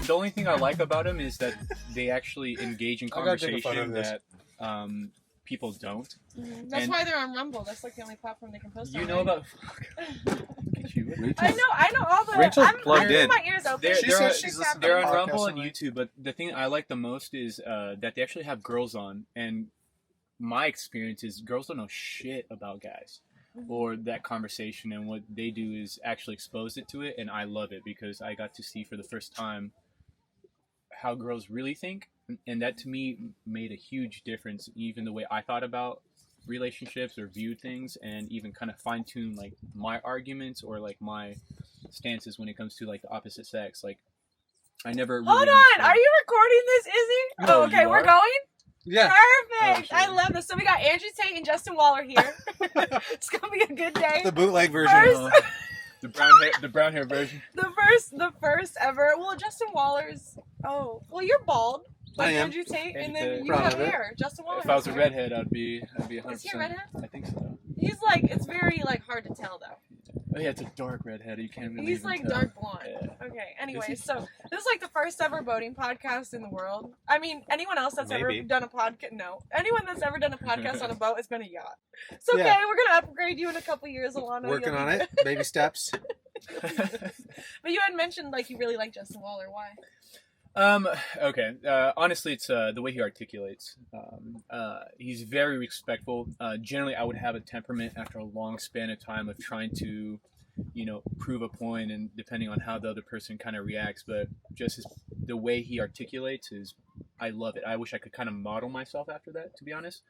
The only thing I like about them is that they actually engage in conversation that people don't. Mm-hmm. That's why they're on Rumble. That's like the only platform they can post on. You know about... I know all the... Rachel's plugged in. My ears open. They're on Rumble and YouTube, but the thing I like the most is that they actually have girls on, and my experience is girls don't know shit about guys or that conversation, and what they do is actually expose it to it, and I love it because I got to see for the first time how girls really think, and that to me made a huge difference, even the way I thought about relationships or viewed things, and even kind of fine-tune like my arguments or like my stances when it comes to like the opposite sex. Like I never really Hold on, are you recording this, Izzy? No, oh, okay, we're going? Yeah. Perfect. I love this. So we got Andrew Tate and Justin Waller here. It's gonna be a good day. The bootleg version. The brown hair version. The first ever. Well, Justin Waller's. Oh, well, you're bald. Like I am. Andrew Tate, and Tate. then you have hair. Justin Waller. If I was a hair. redhead, I'd be 100%. Is he a redhead? I think so. He's like, it's very like hard to tell though. Oh yeah, it's a dark redhead. You can't really. He's like tell. dark blonde. Yeah. Okay. Anyway, so this is like the first ever boating podcast in the world. I mean, anyone else that's ever done a podcast? No. Anyone that's ever done a podcast on a boat, it's been a yacht. It's okay. Yeah. We're gonna upgrade you in a couple years, Alana. Working on it. Baby steps. But you had mentioned like you really like Justin Waller. Why? Okay. Honestly, it's the way he articulates. He's very respectful. Generally, I would have a temperament after a long span of time of trying to, prove a point, and depending on how the other person kind of reacts. But just the way he articulates I love it. I wish I could kind of model myself after that, to be honest,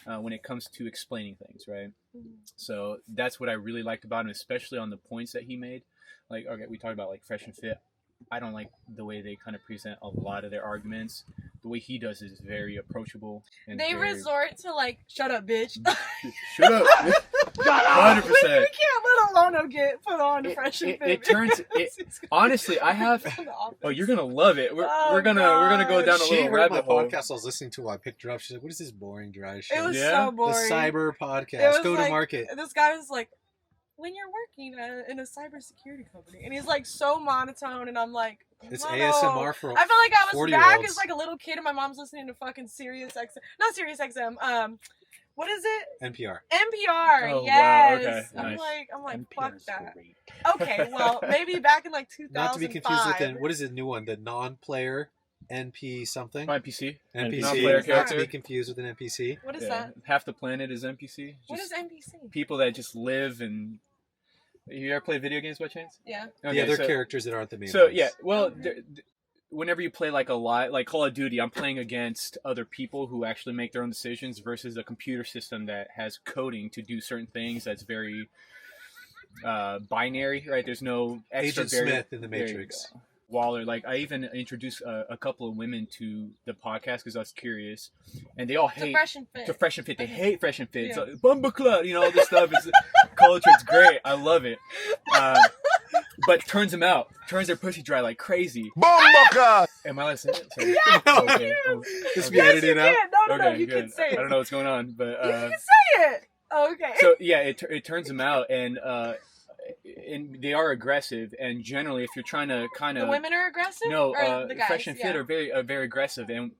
when it comes to explaining things, right? Mm-hmm. So that's what I really liked about him, especially on the points that he made. Like, okay, we talked about like fresh and fit. I don't like the way they kind of present a lot of their arguments. The way he does is very approachable. And they resort to like, shut up, bitch. Shut up. 100%. We can't let Alana get put on to fresh and fit. Honestly, I have. Oh, you're gonna love it. We're gonna go down a little rabbit hole. Podcast I was listening to while I picked her up. She's like, "What is this boring, dry shit?" It was so boring. The cyber podcast. Go to market. This guy was like, when you're working in a cybersecurity company, and he's like so monotone, and I'm like, it's ASMR for I felt like I was back as like a little kid, and my mom's listening to fucking Sirius XM, not Sirius XM. What is it? NPR. Oh, yes. Wow, okay. I'm like, fuck that. Great. Okay, well, maybe back in like 2005. Not to be confused with what is the new one? The non-player NP something. NPC. NPC. Not to be confused with an NPC. What is that? Half the planet is NPC. What is NPC? People that just live and. You ever play video games by chance? Yeah. Okay, yeah, they're characters that aren't the main. So ones. yeah, well, whenever you play like like Call of Duty, I'm playing against other people who actually make their own decisions versus a computer system that has coding to do certain things. That's very binary, right? There's no extra Agent Smith in the Matrix. Waller, like I even introduced a couple of women to the podcast because I was curious, and they all hate Fresh and Fit. They hate Fresh and Fit. Yeah. So, Bumbaclub, all this stuff is culture. It's great. I love it. But turns them out. Turns their pussy dry like crazy. Bumbucka! Am I allowed to say it? Yeah, okay. Just be edited out. No, you can say it. I don't know what's going on, but you can say it. Okay. So yeah, it turns them out, and they are aggressive, and generally, if you're trying to kind of the women are aggressive. No, the guys, Fresh and Fit are very aggressive, and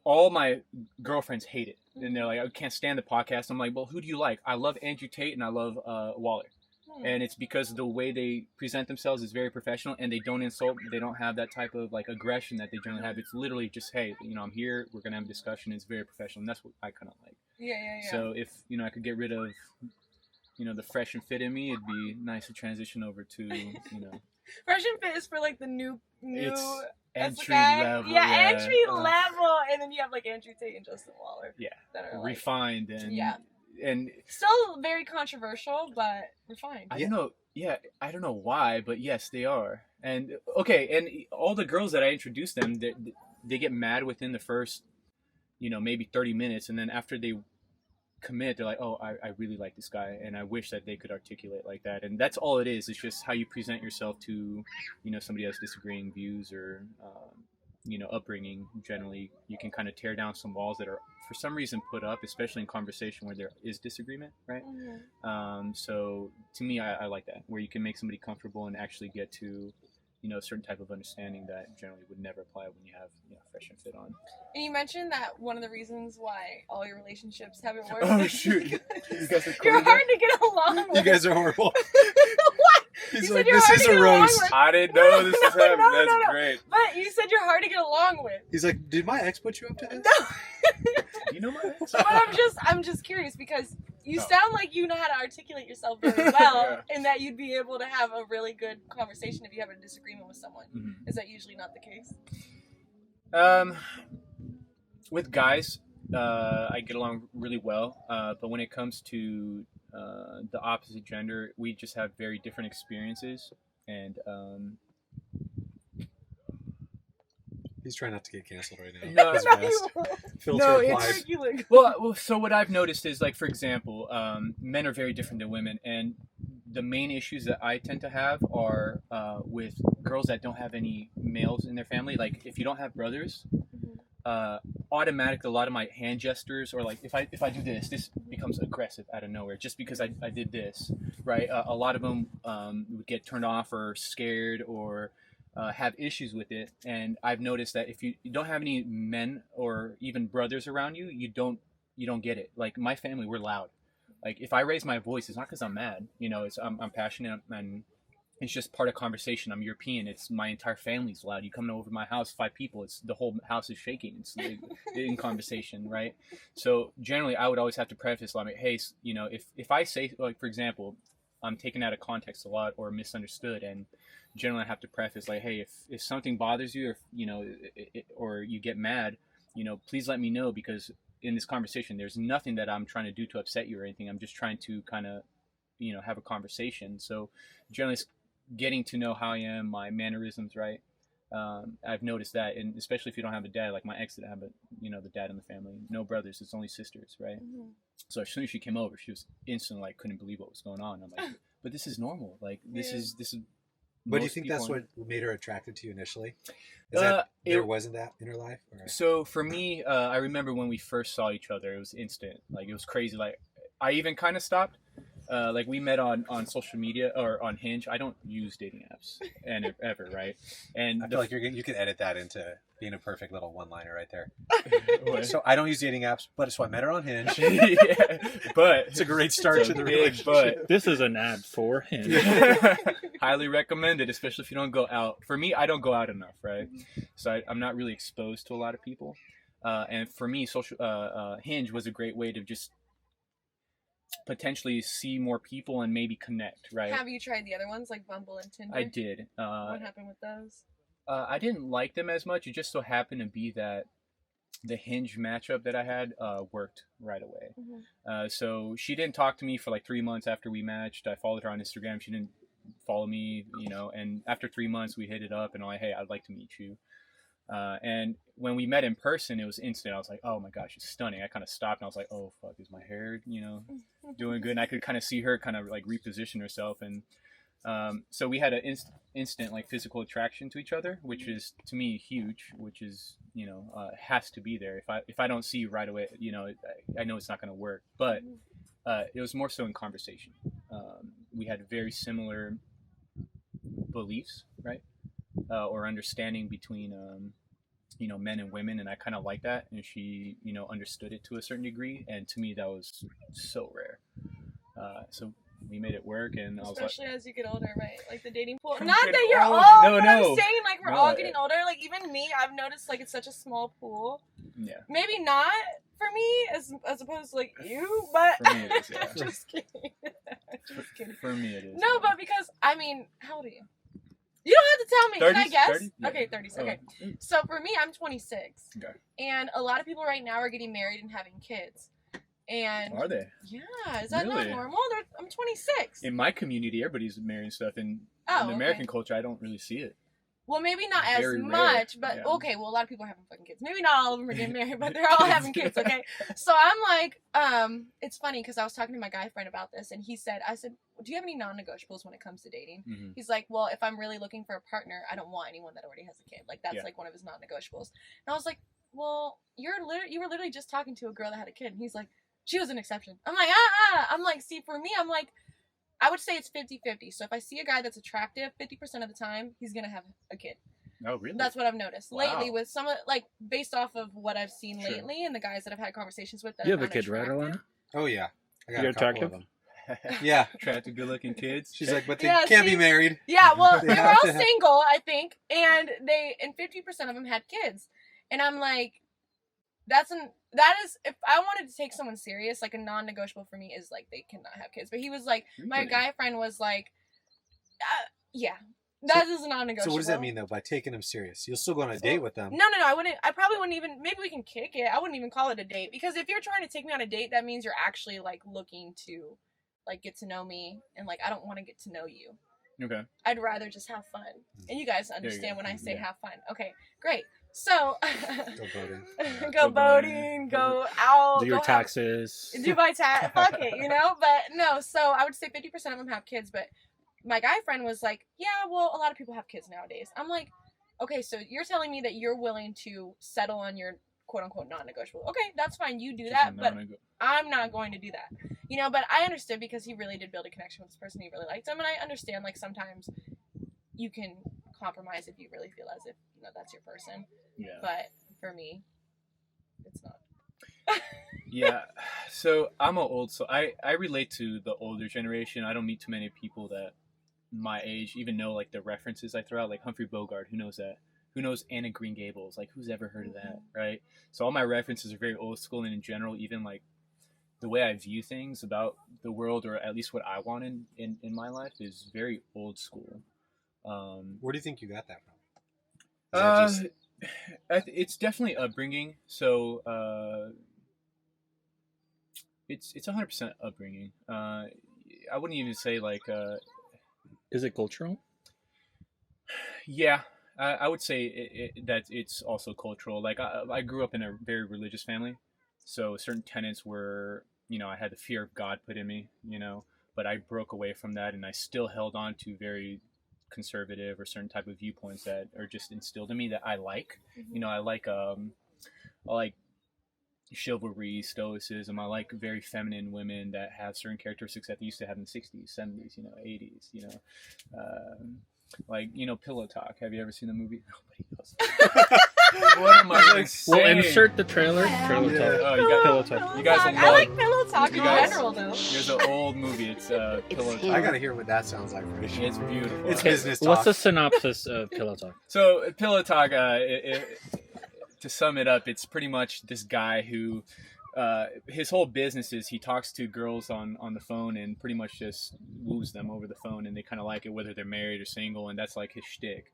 all my girlfriends hate it, and they're like, I can't stand the podcast. I'm like, well, who do you like? I love Andrew Tate and I love Waller, and it's because the way they present themselves is very professional, and they don't insult. They don't have that type of like aggression that they generally have. It's literally just, hey, I'm here. We're gonna have a discussion. It's very professional, and that's what I kind of like. Yeah. So if I could get rid of the Fresh and Fit in me, it'd be nice to transition over to, Fresh and Fit is for like the new it's entry level. Yeah, entry level. And then you have like Andrew Tate and Justin Waller. Yeah. That are refined and and still very controversial, but refined. I don't know. Yeah, I don't know why, but yes, they are. And okay, and all the girls that I introduced them, they get mad within the first, maybe 30 minutes, and then after they commit, they're like, oh, I really like this guy, and I wish that they could articulate like that. And that's all it is. It's just how you present yourself to somebody else disagreeing views or upbringing. Generally, you can kind of tear down some walls that are for some reason put up, especially in conversation where there is disagreement, right? So to me, I like that, where you can make somebody comfortable and actually get to a certain type of understanding that generally would never apply when you have fresh and fit on. And you mentioned that one of the reasons why all your relationships haven't worked. Oh shoot! You guys are you're hard to get along with. You guys are horrible. What? He's you like, said this is a roast. I didn't know this was happening. No, That's great. But you said you're hard to get along with. He's like, did my ex put you up to this? No. You know my ex? But I'm just curious because you sound like you know how to articulate yourself very well, and that you'd be able to have a really good conversation if you have a disagreement with someone. Mm-hmm. Is that usually not the case? With guys, I get along really well. But when it comes to the opposite gender, we just have very different experiences, and he's trying not to get canceled right now. No, His best. Filter applied. Well, so what I've noticed is, like, for example, men are very different than women, and the main issues that I tend to have are with girls that don't have any males in their family. Like, if you don't have brothers, automatically a lot of my hand gestures, or like if I do this becomes aggressive out of nowhere just because I did this, right? A lot of them would get turned off or scared or have issues with it. And I've noticed that if you don't have any men or even brothers around you, you don't get it. Like, my family, we're loud. Like, if I raise my voice, it's not because I'm mad. It's I'm passionate, and it's just part of conversation. I'm European. It's my entire family's loud. You come over to my house, 5 people. It's the whole house is shaking. It's like, in conversation, right? So generally, I would always have to preface like, hey, if I say, like, for example, I'm taken out of context a lot or misunderstood, and generally I have to preface like, hey, if something bothers you, or or you get mad, please let me know, because in this conversation, there's nothing that I'm trying to do to upset you or anything. I'm just trying to kind of, have a conversation. So generally, getting to know how I am, my mannerisms, right? I've noticed that, and especially if you don't have a dad, like my ex didn't have the dad in the family, no brothers, it's only sisters, right? Mm-hmm. So as soon as she came over, she was instantly like, couldn't believe what was going on. I'm like, but this is normal. Like, this is. But do you think that's what made her attracted to you initially? Is that there wasn't that in her life? Or? So for me, I remember when we first saw each other, it was instant. Like, it was crazy. Like, I even kind of stopped. Like, we met on social media or on Hinge. I don't use dating apps ever, right? And I feel like you could edit that into being a perfect little one-liner right there. So I don't use dating apps, but so I met her on Hinge. Yeah, but it's a great start to the relationship. But this is an ad for Hinge. Highly recommended, especially if you don't go out. For me, I don't go out enough, right? So I'm not really exposed to a lot of people. And for me, Hinge was a great way to just potentially see more people and maybe connect, right? Have you tried the other ones like Bumble and Tinder? I did. What happened with those? I didn't like them as much. It just so happened to be that the Hinge matchup that I had worked right away. Mm-hmm. So she didn't talk to me for like 3 months after we matched. I followed her on Instagram. She didn't follow me, and after 3 months we hit it up and I'm like, hey, I'd like to meet you. And when we met in person, it was instant. I was like, oh my gosh, it's stunning. I kind of stopped and I was like, oh fuck, is my hair, doing good? And I could kind of see her kind of like reposition herself. And so we had an instant like physical attraction to each other, which is to me huge, which is, has to be there. If I don't see you right away, I know it's not going to work. But it was more so in conversation. We had very similar beliefs, right? Or understanding between men and women, and I kind of like that, and she understood it to a certain degree, and to me that was so rare. So we made it work, and especially as you get older, right? Like the dating pool. Not that you're old. No. I'm saying, like, we're all getting older. Like, even me, I've noticed like it's such a small pool. Yeah. Maybe not for me as opposed to like you, but for me it is, yeah. Just kidding. Just kidding. For me it is. No, but because how old are you? You don't have to tell me. 30s? Can I guess? 30? Yeah. Okay, 30s. Okay. Oh. So for me, I'm 26. Okay. And a lot of people right now are getting married and having kids. And are they? Yeah. Is that really? not normal? I'm 26. In my community, everybody's married and stuff. In American culture, I don't really see it. Well, maybe not as Very much, rare. but okay. Well, a lot of people are having fucking kids. Maybe not all of them are getting married, but they're all having kids. Okay. So I'm like, it's funny because I was talking to my guy friend about this, and I said, do you have any non-negotiables when it comes to dating? Mm-hmm. He's like, well, if I'm really looking for a partner, I don't want anyone that already has a kid. Like, that's like one of his non-negotiables. And I was like, well, you were literally just talking to a girl that had a kid. And he's like, she was an exception. I'm like, I'm like, see, for me, I'm like, I would say it's 50-50. So if I see a guy that's attractive, 50% of the time, he's going to have a kid. Oh, really? That's what I've noticed lately Wow. with some of, like, based off of what I've seen Sure. lately and the guys that I've had conversations with that You are have a kid, right, unattractive. Alana? Oh yeah, I got You're a couple attractive? of them. Yeah, Attractive, good-looking kids. she's like, but they Yeah, can't see? be married. Yeah, well, They they were have all to have- single, I think, and 50% of them had kids. And I'm like, that is, if I wanted to take someone serious, like a non-negotiable for me is like, they cannot have kids. But he was like, my Really? guy friend was like, yeah, that is a non-negotiable. So what does that mean though? By taking them serious, you'll still go on a date with them. No, I probably wouldn't even, maybe we can kick it. I wouldn't even call it a date, because if you're trying to take me on a date, that means you're actually like looking to like get to know me, and like I don't want to get to know you. Okay. I'd rather just have fun. And you guys understand go. when I say Yeah. have fun. Okay, great. So Go boating. go boating, go out, Do your go taxes. do my tax, fuck it, you know? But no, so I would say 50% of them have kids, but my guy friend was like, yeah, well, a lot of people have kids nowadays. I'm like, okay, so you're telling me that you're willing to settle on your quote-unquote non-negotiable. Okay, that's fine, you do that, but I'm not going to do that. You know, but I understood because he really did build a connection with this person. He really liked him, and I understand, like, sometimes you can compromise if you really feel as if, you know, that's your person. Yeah. But for me, it's not. Yeah. So I'm an old soul. I relate to the older generation. I don't meet too many people that my age even know like the references I throw out, like Humphrey Bogart. Who knows that? Who knows Anna Green Gables? Like, who's ever heard of that, right? So all my references are very old school, and in general, even like the way I view things about the world, or at least what I want in my life, is very old school. Where do you think you got that from? Is that just- It's definitely upbringing. So it's 100% upbringing. I wouldn't even say like Is it cultural? yeah. I would say that it's also cultural. Like I grew up in a very religious family, so certain tenets were, you know, I had the fear of God put in me, you know, but I broke away from that, and I still held on to very conservative or certain type of viewpoints that are just instilled in me that I like. You know, I like chivalry, stoicism. I like very feminine women that have certain characteristics that they used to have in the 60s, 70s, you know, 80s, you know. Like, you know, Pillow Talk. Have you ever seen the movie? Nobody knows. What am I like We'll saying? insert the trailer. Pillow Yeah. Talk. Oh, you got Pillow Talk. You guys Talk. will I like love- pillow talk in you guys- general, though. There's an old movie. It's Pillow Talk. I gotta hear what that sounds like. Rachel. It's beautiful. It's business talk. What's the synopsis of Pillow Talk? So Pillow Talk, to sum it up, it's pretty much this guy who, his whole business is he talks to girls on the phone and pretty much just woos them over the phone, and they kind of like it whether they're married or single, and that's like his shtick.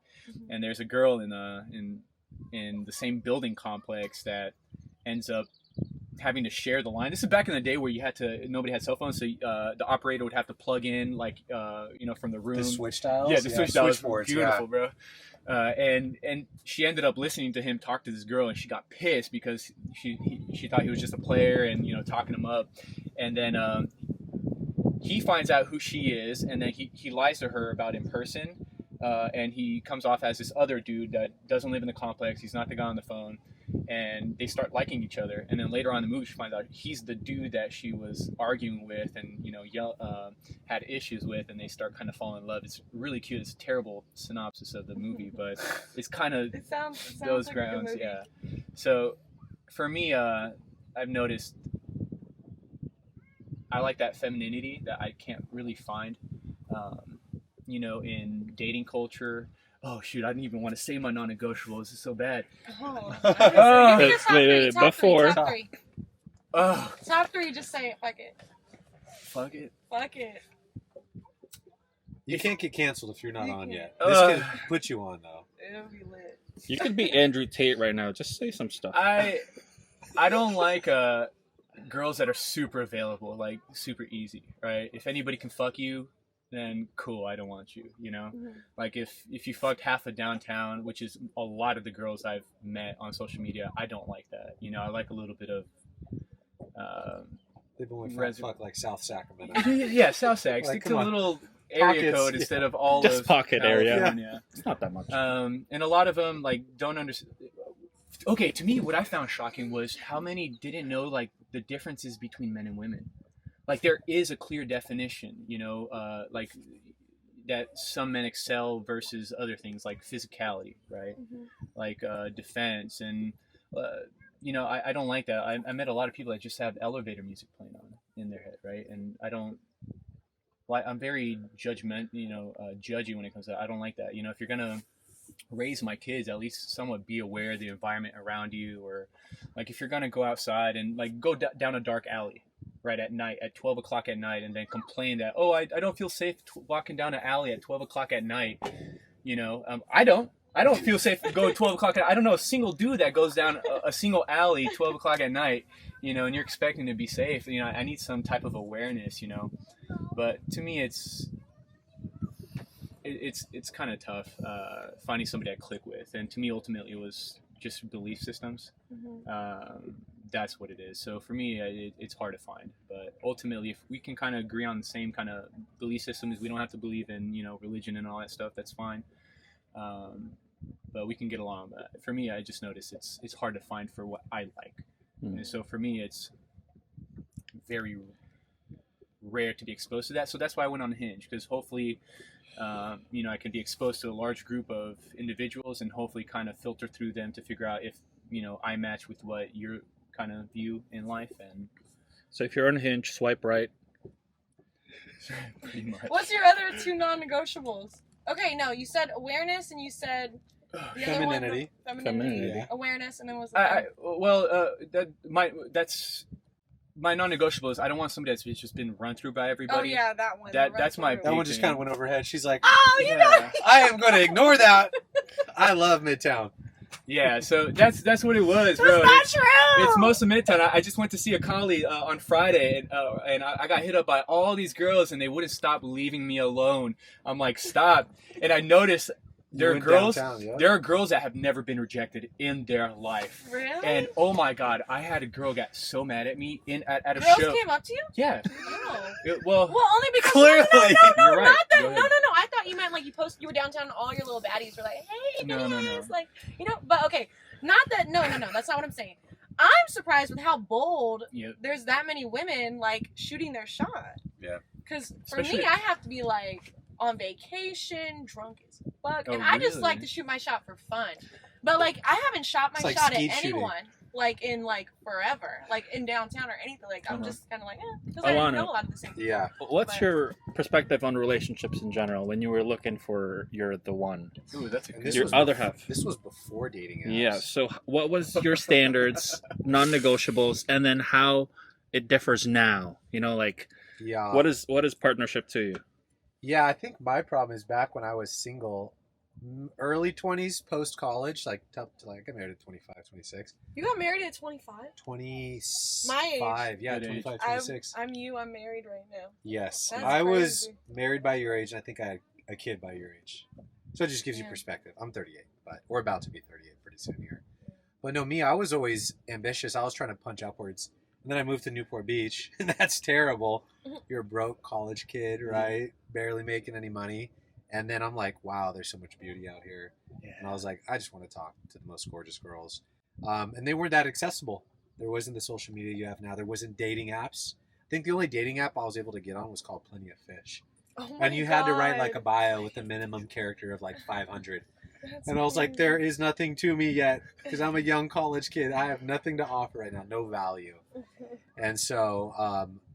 And there's a girl in the same building complex that ends up having to share the line. This is back in the day where nobody had cell phones, so the operator would have to plug in like you know, from the room. The switch dials? Yeah, the switch dials. switchboards, Beautiful, bro. And she ended up listening to him talk to this girl, and she got pissed because she thought he was just a player and, you know, talking him up. And then he finds out who she is, and then he lies to her about in person. And he comes off as this other dude that doesn't live in the complex. He's not the guy on the phone. And they start liking each other. And then later on in the movie, she finds out he's the dude that she was arguing with and, you know, had issues with. And they start kind of falling in love. It's really cute. It's a terrible synopsis of the movie, but it's kind of It sounds those like grounds. a good movie. Yeah. So for me, I've noticed I like that femininity that I can't really find, you know, in dating culture. Oh shoot! I didn't even want to say my non-negotiables. This is so bad. Oh, Wait, wait, before- top three. Oh, Top three, just say it. Fuck it. fuck it. Fuck it. You can't get canceled if you're not You on can't. yet. This can put you on though. It'll be lit. You could be Andrew Tate right now. Just say some stuff. I don't like girls that are super available, like super easy, right? If anybody can fuck you, then cool, I don't want you, you know? Mhm. Like if you fucked half of downtown, which is a lot of the girls I've met on social media, I don't like that. You know, I like a little bit of They've only Resu- fuck like South Sacramento. yeah, South Sac. Like, Stick come to a on. little area Pockets, code yeah. instead of all Just of pocket area. California. It's not that much. And a lot of them like don't understand. Okay, to me, what I found shocking was how many didn't know like the differences between men and women. like there is a clear definition, like that some men excel versus other things like physicality, right? Like defense and I don't like that. I met a lot of people that just have elevator music playing on in their head, right? And I'm very judgy when it comes to that. I don't like that. If you're gonna raise my kids, at least somewhat be aware of the environment around you, or like if you're gonna go outside and like go down a dark alley right at night at 12 o'clock at night and then complain that I don't feel safe walking down an alley at 12 o'clock at night. I don't feel safe going 12 o'clock I don't know a single dude that goes down a single alley 12 o'clock at night, and you're expecting to be safe. I need some type of awareness, but to me it's kind of tough finding somebody I click with, and to me ultimately it was just belief systems. That's what it is. So for me it's hard to find, but ultimately if we can kind of agree on the same kind of belief systems, we don't have to believe in religion and all that stuff, that's fine. But we can get along with that. For me, I just noticed it's hard to find for what I like. And so for me it's very rare to be exposed to that. So that's why I went on Hinge, because hopefully I can be exposed to a large group of individuals and hopefully kind of filter through them to figure out if I match with what your kind of view in life. And so if you're on Hinge, swipe right. Pretty much. What's your other two non-negotiables? Okay, no, you said awareness and you said the Femininity. Other one, Femininity. Yeah. Awareness, and then was the my non-negotiable is I don't want somebody that's just been run through by everybody. Oh yeah, that one. That's my That one just kind of went over her head. She's like, Oh, you know. I am going to ignore that. I love Midtown. Yeah, so that's what it was, That's bro. not true. It's most of Midtown. I just went to see a colleague on Friday, and I got hit up by all these girls, and they wouldn't stop leaving me alone. I'm like, stop. And I noticed there are girls. Downtown, yeah. There are girls that have never been rejected in their life. Really? And oh my God, I had a girl get so mad at me at a Girls show. came up to you? Yeah. Oh. Well, Only because Clearly. no, You're right. not that. Go No. ahead. I thought you meant like you were downtown and all your little baddies were like, hey, No. guys, like, but okay, not that. No, that's not what I'm saying. I'm surprised with how bold Yep. there's that many women like shooting their shot. Yeah. Because for Especially- me, I have to be like on vacation, drunk as fuck, Oh, and I just really? like to shoot my shot for fun. But like, I haven't shot my It's like shot at skeet shooting. anyone like in like forever, like in downtown or anything. Like I'm Uh-huh. just kind of like, because I don't Alana. know a lot of the same. Yeah. What's But- your perspective on relationships in general when you were looking for the one? Ooh, that's a And good Your was other bef- half. This was before dating apps. Yeah. So what was your standards, non-negotiables, and then how it differs now? Yeah. What is partnership to you? Yeah, I think my problem is back when I was single, early 20s, post college, like I got married at 25, 26. You got married at 25? 25. My age. Yeah, Good age. 25, 26. I'm married right now. Yes. That's I was crazy. married by your age, and I think I had a kid by your age. So it just gives you Yeah. perspective. I'm 38, but we're about to be 38 pretty soon here. But no, me, I was always ambitious. I was trying to punch upwards. And then I moved to Newport Beach, and that's terrible. You're a broke college kid, right? Barely making any money. And then I'm like, wow, there's so much beauty out here. And I was like, I just want to talk to the most gorgeous girls. And they weren't that accessible. There wasn't the social media you have now. There wasn't dating apps. I think the only dating app I was able to get on was called Plenty of Fish. Oh my And you had to write God. like a bio with a minimum character of like 500. That's And I was like, crazy. there is nothing to me yet because I'm a young college kid. I have nothing to offer right now, no value. And so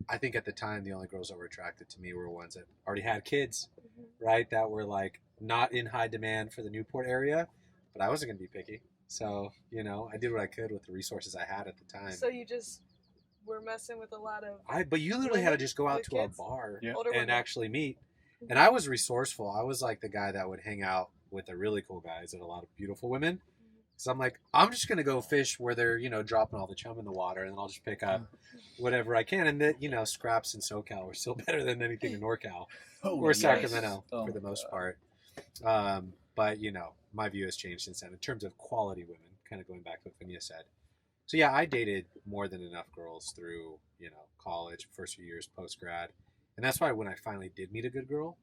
I think at the time, the only girls that were attracted to me were ones that already had kids, right? That were like not in high demand for the Newport area, but I wasn't going to be picky. So, I did what I could with the resources I had at the time. So you just were messing with a lot of But you literally had to just go out With to a kids? bar Yeah. older and women. actually meet. And I was resourceful. I was like the guy that would hang out with the really cool guys and a lot of beautiful women. So I'm like, I'm just going to go fish where they're, dropping all the chum in the water, and then I'll just pick up whatever I can. And that, scraps in SoCal are still better than anything in NorCal or yes. Sacramento Oh for the my most God. part. But, my view has changed since then in terms of quality women, kind of going back to what Finia said. So yeah, I dated more than enough girls through, college, first few years, post-grad. And that's why when I finally did meet a good girl,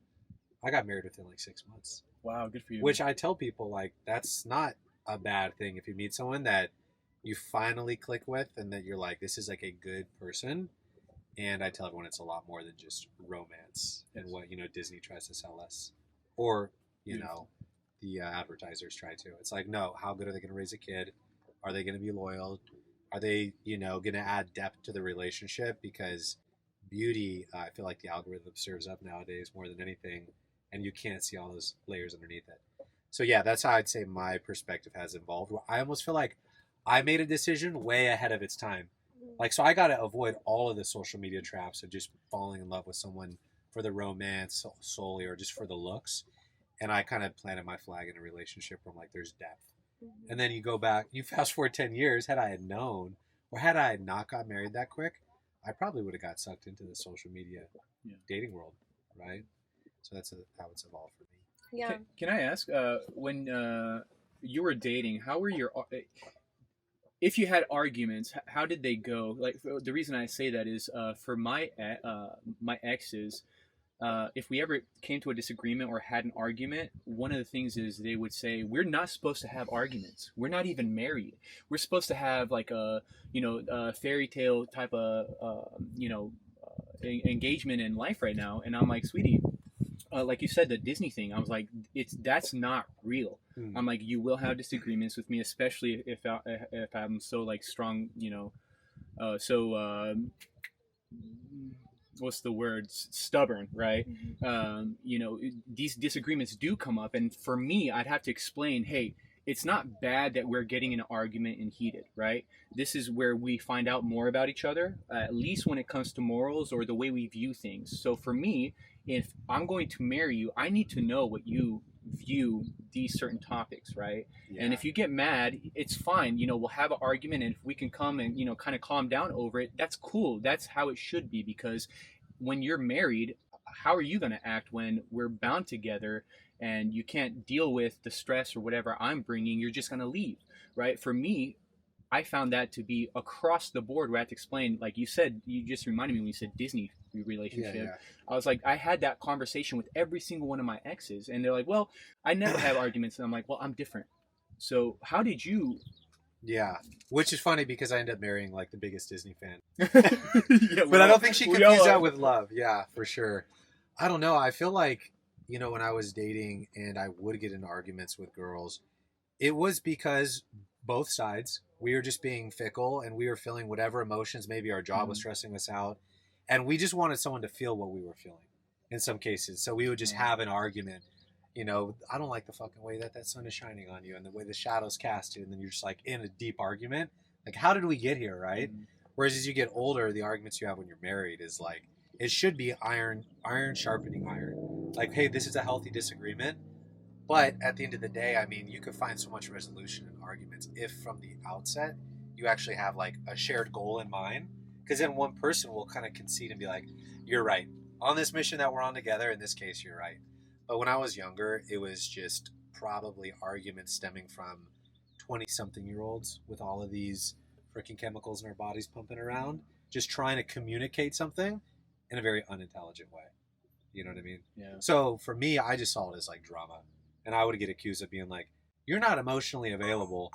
I got married within like 6 months. Wow, good for you. Which I tell people, like, that's not a bad thing. If you meet someone that you finally click with and that you're like, this is like a good person, And I tell everyone it's a lot more than just romance and what, Disney tries to sell us, or, the advertisers try to. It's like, no, how good are they going to raise a kid? Are they going to be loyal? Are they, going to add depth to the relationship? Because beauty, I feel like the algorithm serves up nowadays more than anything, and you can't see all those layers underneath it. So yeah, that's how I'd say my perspective has evolved. I almost feel like I made a decision way ahead of its time. Like, so I got to avoid all of the social media traps of just falling in love with someone for the romance solely or just for the looks. And I kind of planted my flag in a relationship where I'm like, there's depth. And then you go back, you fast forward 10 years, had I had known, or had I not got married that quick, I probably would have got sucked into the social media dating world, right? So that's how it's evolved for me. Yeah. Can I ask, when you were dating, how were your... if you had arguments, how did they go? Like, the reason I say that is for my exes, if we ever came to a disagreement or had an argument, one of the things is they would say, we're not supposed to have arguments. We're not even married. We're supposed to have like a fairy tale type of engagement in life right now. And I'm like, sweetie, like you said, the Disney thing, I was like, that's not real. I'm like, you will have disagreements with me, especially if I'm so like strong, what's the word? Stubborn, right? These disagreements do come up, and for me, I'd have to explain, hey, it's not bad that we're getting in an argument and heated, right? This is where we find out more about each other, at least when it comes to morals or the way we view things. So for me, if I'm going to marry you, I need to know what you view these certain topics, right? Yeah. And if you get mad, it's fine. We'll have an argument, and if we can come and, kind of calm down over it, that's cool. That's how it should be, because when you're married, how are you going to act when we're bound together and you can't deal with the stress or whatever I'm bringing? You're just going to leave, right? For me, I found that to be across the board where I have to explain, like you said, you just reminded me when you said Disney relationship. Yeah. I was like, I had that conversation with every single one of my exes, and they're like, well, I never have arguments. And I'm like, well, I'm different. So how did you... Yeah, which is funny because I ended up marrying like the biggest Disney fan. But I don't think she confused that with love. Yeah, for sure. I don't know. I feel like, when I was dating and I would get into arguments with girls, it was because both sides, we were just being fickle and we were feeling whatever emotions, maybe our job was stressing us out. And we just wanted someone to feel what we were feeling in some cases. So we would just have an argument. I don't like the fucking way that sun is shining on you and the way the shadows cast you. And then you're just like in a deep argument. Like, how did we get here, right? Whereas as you get older, the arguments you have when you're married is like, it should be iron sharpening iron. Like, hey, this is a healthy disagreement. But at the end of the day, I mean, you could find so much resolution in arguments if from the outset you actually have like a shared goal in mind. Because then one person will kind of concede and be like, you're right. On this mission that we're on together, in this case, you're right. But when I was younger, it was just probably arguments stemming from 20-something-year-olds with all of these freaking chemicals in our bodies pumping around, just trying to communicate something in a very unintelligent way. You know what I mean? Yeah. So for me, I just saw it as like drama. And I would get accused of being like, you're not emotionally available,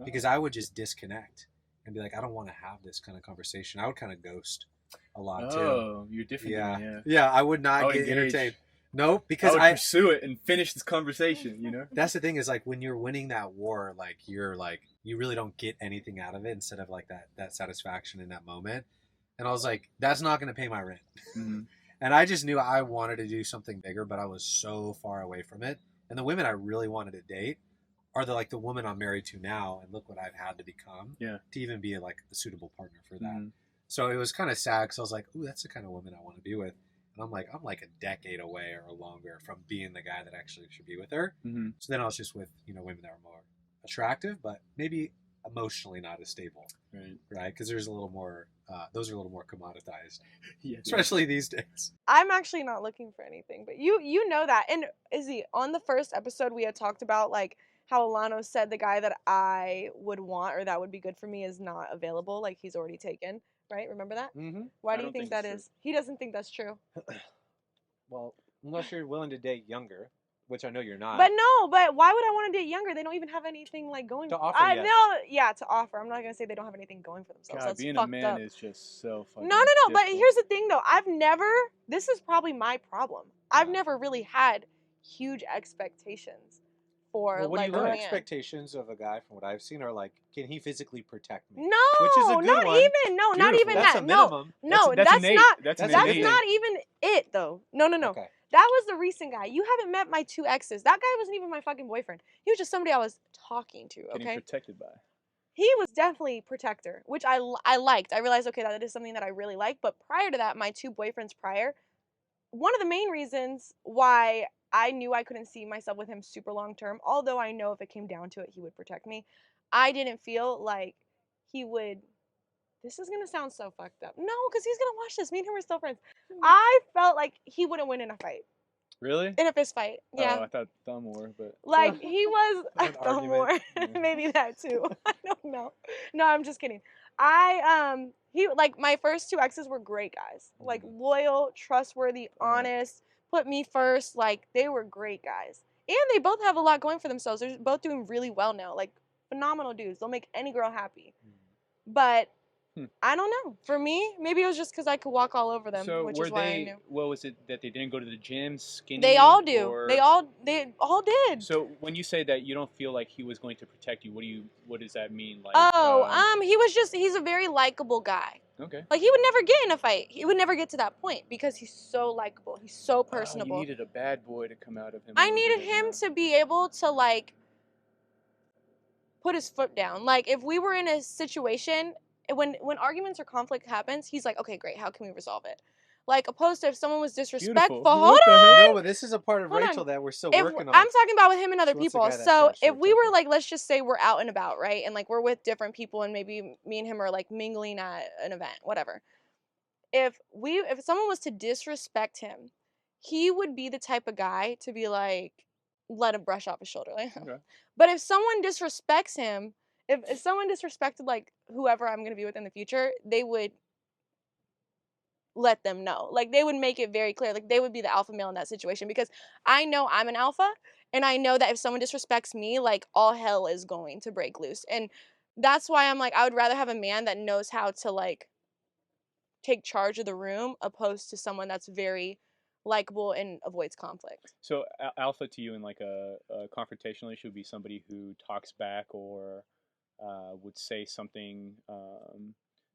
because I would just disconnect and be like, I don't want to have this kind of conversation. I would kind of ghost a lot too. Oh, you're different. Yeah. Yeah, I would not get entertained. Nope, because I would pursue it and finish this conversation, That's the thing is like when you're winning that war, like you're like, you really don't get anything out of it instead of like that satisfaction in that moment. And I was like, that's not going to pay my rent. Mm-hmm. And I just knew I wanted to do something bigger, but I was so far away from it. And the women I really wanted to date are the woman I'm married to now. And look what I've had to become to even be like a suitable partner for that. Mm-hmm. So it was kind of sad because I was like, ooh, that's the kind of woman I want to be with. And I'm like a decade away or longer from being the guy that actually should be with her. Mm-hmm. So then I was just with, women that were more attractive, but maybe emotionally not as stable. Right? Because there's a little more, those are a little more commoditized, especially these days. I'm actually not looking for anything, but you know that. And Izzy, on the first episode, we had talked about like how Alano said the guy that I would want or that would be good for me is not available. Like he's already taken. Right? Remember that? Mm-hmm. Why do you think that is? He doesn't think that's true. Well, unless you're willing to date younger, which I know you're not. But no, but why would I want to date younger? They don't even have anything like going To offer I yet. know, yeah, to offer. I'm not gonna say they don't have anything going for themselves. God, That's being fucked a man up. is just so fucking. No. But difficult. here's the thing, though. I've never. This is probably my problem. I've Yeah. never really had huge expectations for Well, what like do you a know? man. Expectations of a guy, from what I've seen, are like, can he physically protect me? No, Which is a good not one. even. No, not Beautiful. even That's that. a No, minimum. no, that's that's innate. not. That's That's innate. That's not even it, though. No. Okay. That was the recent guy. You haven't met my 2 exes. That guy wasn't even my fucking boyfriend. He was just somebody I was talking to. Getting Okay. protected by. He was definitely protector, which I liked. I realized, okay, that is something that I really like. But prior to that, my 2 boyfriends prior, one of the main reasons why I knew I couldn't see myself with him super long term, although I know if it came down to it, he would protect me, I didn't feel like he would. This is going to sound so fucked up. No, because he's going to watch this. Me and him are still friends. I felt like he wouldn't win in a fight. Really? In a fist fight. Yeah. Oh, I thought thumb war, but. Like he was An a more argument. maybe that too. I don't know. No, I'm just kidding. He like my first 2 exes were great guys. Like loyal, trustworthy, honest, put me first. Like they were great guys. And they both have a lot going for themselves. They're both doing really well now. Like phenomenal dudes. They'll make any girl happy. But I don't know. For me, maybe it was just because I could walk all over them, So which were is why I they? knew. What was it that they didn't go to the gym? Skinny. They all do. Or... They all did. So when you say that you don't feel like he was going to protect you, what does that mean? Like. He's a very likable guy. Okay. Like he would never get in a fight. He would never get to that point because he's so likable. He's so personable. You needed a bad boy to come out of him. I needed him to be able to like put his foot down. Like if we were in a situation when arguments or conflict happens, he's like, okay, great. How can we resolve it? Like opposed to if someone was disrespectful. Beautiful. Hold on. No, but this is a part of Hold on. Rachel that we're still If, working on. I'm talking about with him and other She wants a people. guy that's So got a if short we were temper. like, let's just say we're out and about, right? And like we're with different people and maybe me and him are like mingling at an event, whatever. If someone was to disrespect him, he would be the type of guy to be like, let him brush off his shoulder. Like, Okay. But if someone disrespects him, if someone disrespected like whoever I'm gonna be with in the future, they would let them know. Like they would make it very clear. Like they would be the alpha male in that situation because I know I'm an alpha and I know that if someone disrespects me, like all hell is going to break loose. And that's why I'm like I would rather have a man that knows how to like take charge of the room opposed to someone that's very likable and avoids conflict. So alpha to you in like a confrontational issue would be somebody who talks back or would say something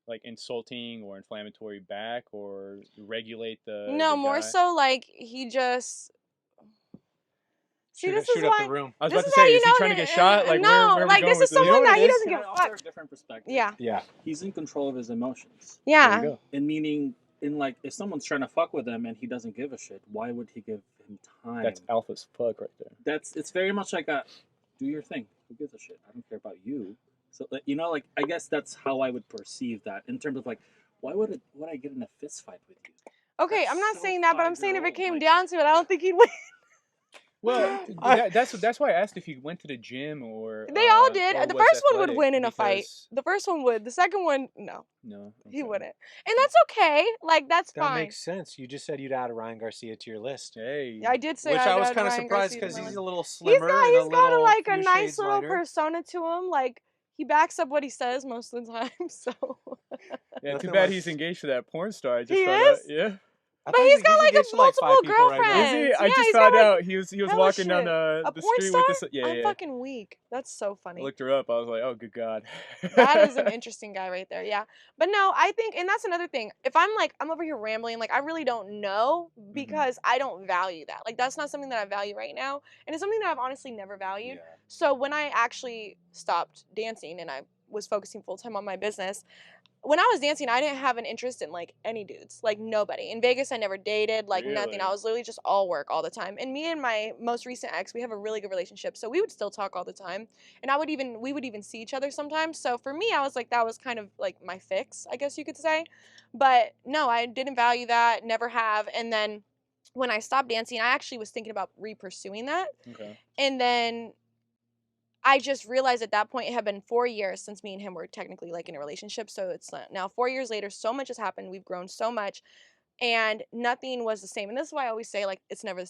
like insulting or inflammatory back or regulate the. No, the more guy. so like he just. See, this is shoot up why. the room. I was This about to is how say, you is he know trying to that- get shot? Like, no, where are we like going this with is someone You know that what he it doesn't is? give Can a I offer fuck. a different perspective? Yeah, Yeah. He's in control of his emotions. There you yeah. go. And meaning, in like, if someone's trying to fuck with him and he doesn't give a shit, why would he give him time? That's alpha's fuck right there. It's very much like a, do your thing. Who gives a shit? I don't care about you. So like, you know, like I guess that's how I would perceive that in terms of like, why would I get in a fist fight with you? Okay, That's I'm not so saying that, but I'm saying if it 5-year-old, came like- down to it, I don't think he'd win. Well, that's why I asked if you went to the gym or. They all did. or The was first one would athletic, win in a fight. because- The first one would. The second one, no, No, he okay. wouldn't. And that's okay. Like that's That fine. makes sense. You just said you'd add Ryan Garcia to your list. Hey. I did say Which I'd I was add kind of Ryan surprised Garcia to because my he's list. a little He's slimmer got and a little like a few nice shades little lighter. persona to him. Like he backs up what he says most of the time. So. Yeah, Nothing too bad like- he's engaged to that porn star. I just He found out. is? Yeah. I But thought he's got like engaged to, multiple 5 people right now. girlfriends. Is he? Yeah, I just he's got, found like, out he was hella walking down shit. the A porn street star? with this. Yeah, I'm yeah. fucking weak. That's so I funny. looked her up. I was like, oh, good God. That is an interesting guy right there. Yeah. But no, I think, and that's another thing. If I'm like, I'm over here rambling, like I really don't know because I don't value that. Like that's not something that I value right now. And it's something that I've honestly never valued. Yeah. So when I actually stopped dancing and I was focusing full time on my business, when I was dancing, I didn't have an interest in like any dudes, like nobody. In Vegas, I never dated, like nothing. Really? I was literally just all work all the time. And me and my most recent ex, we have a really good relationship. So we would still talk all the time. And we would even see each other sometimes. So for me, I was like, that was kind of like my fix, I guess you could say. But no, I didn't value that, never have. And then when I stopped dancing, I actually was thinking about re-pursuing that. Okay. And then I just realized at that point it had been 4 years since me and him were technically like in a relationship. So it's now 4 years later, so much has happened. We've grown so much and nothing was the same. And this is why I always say like it's never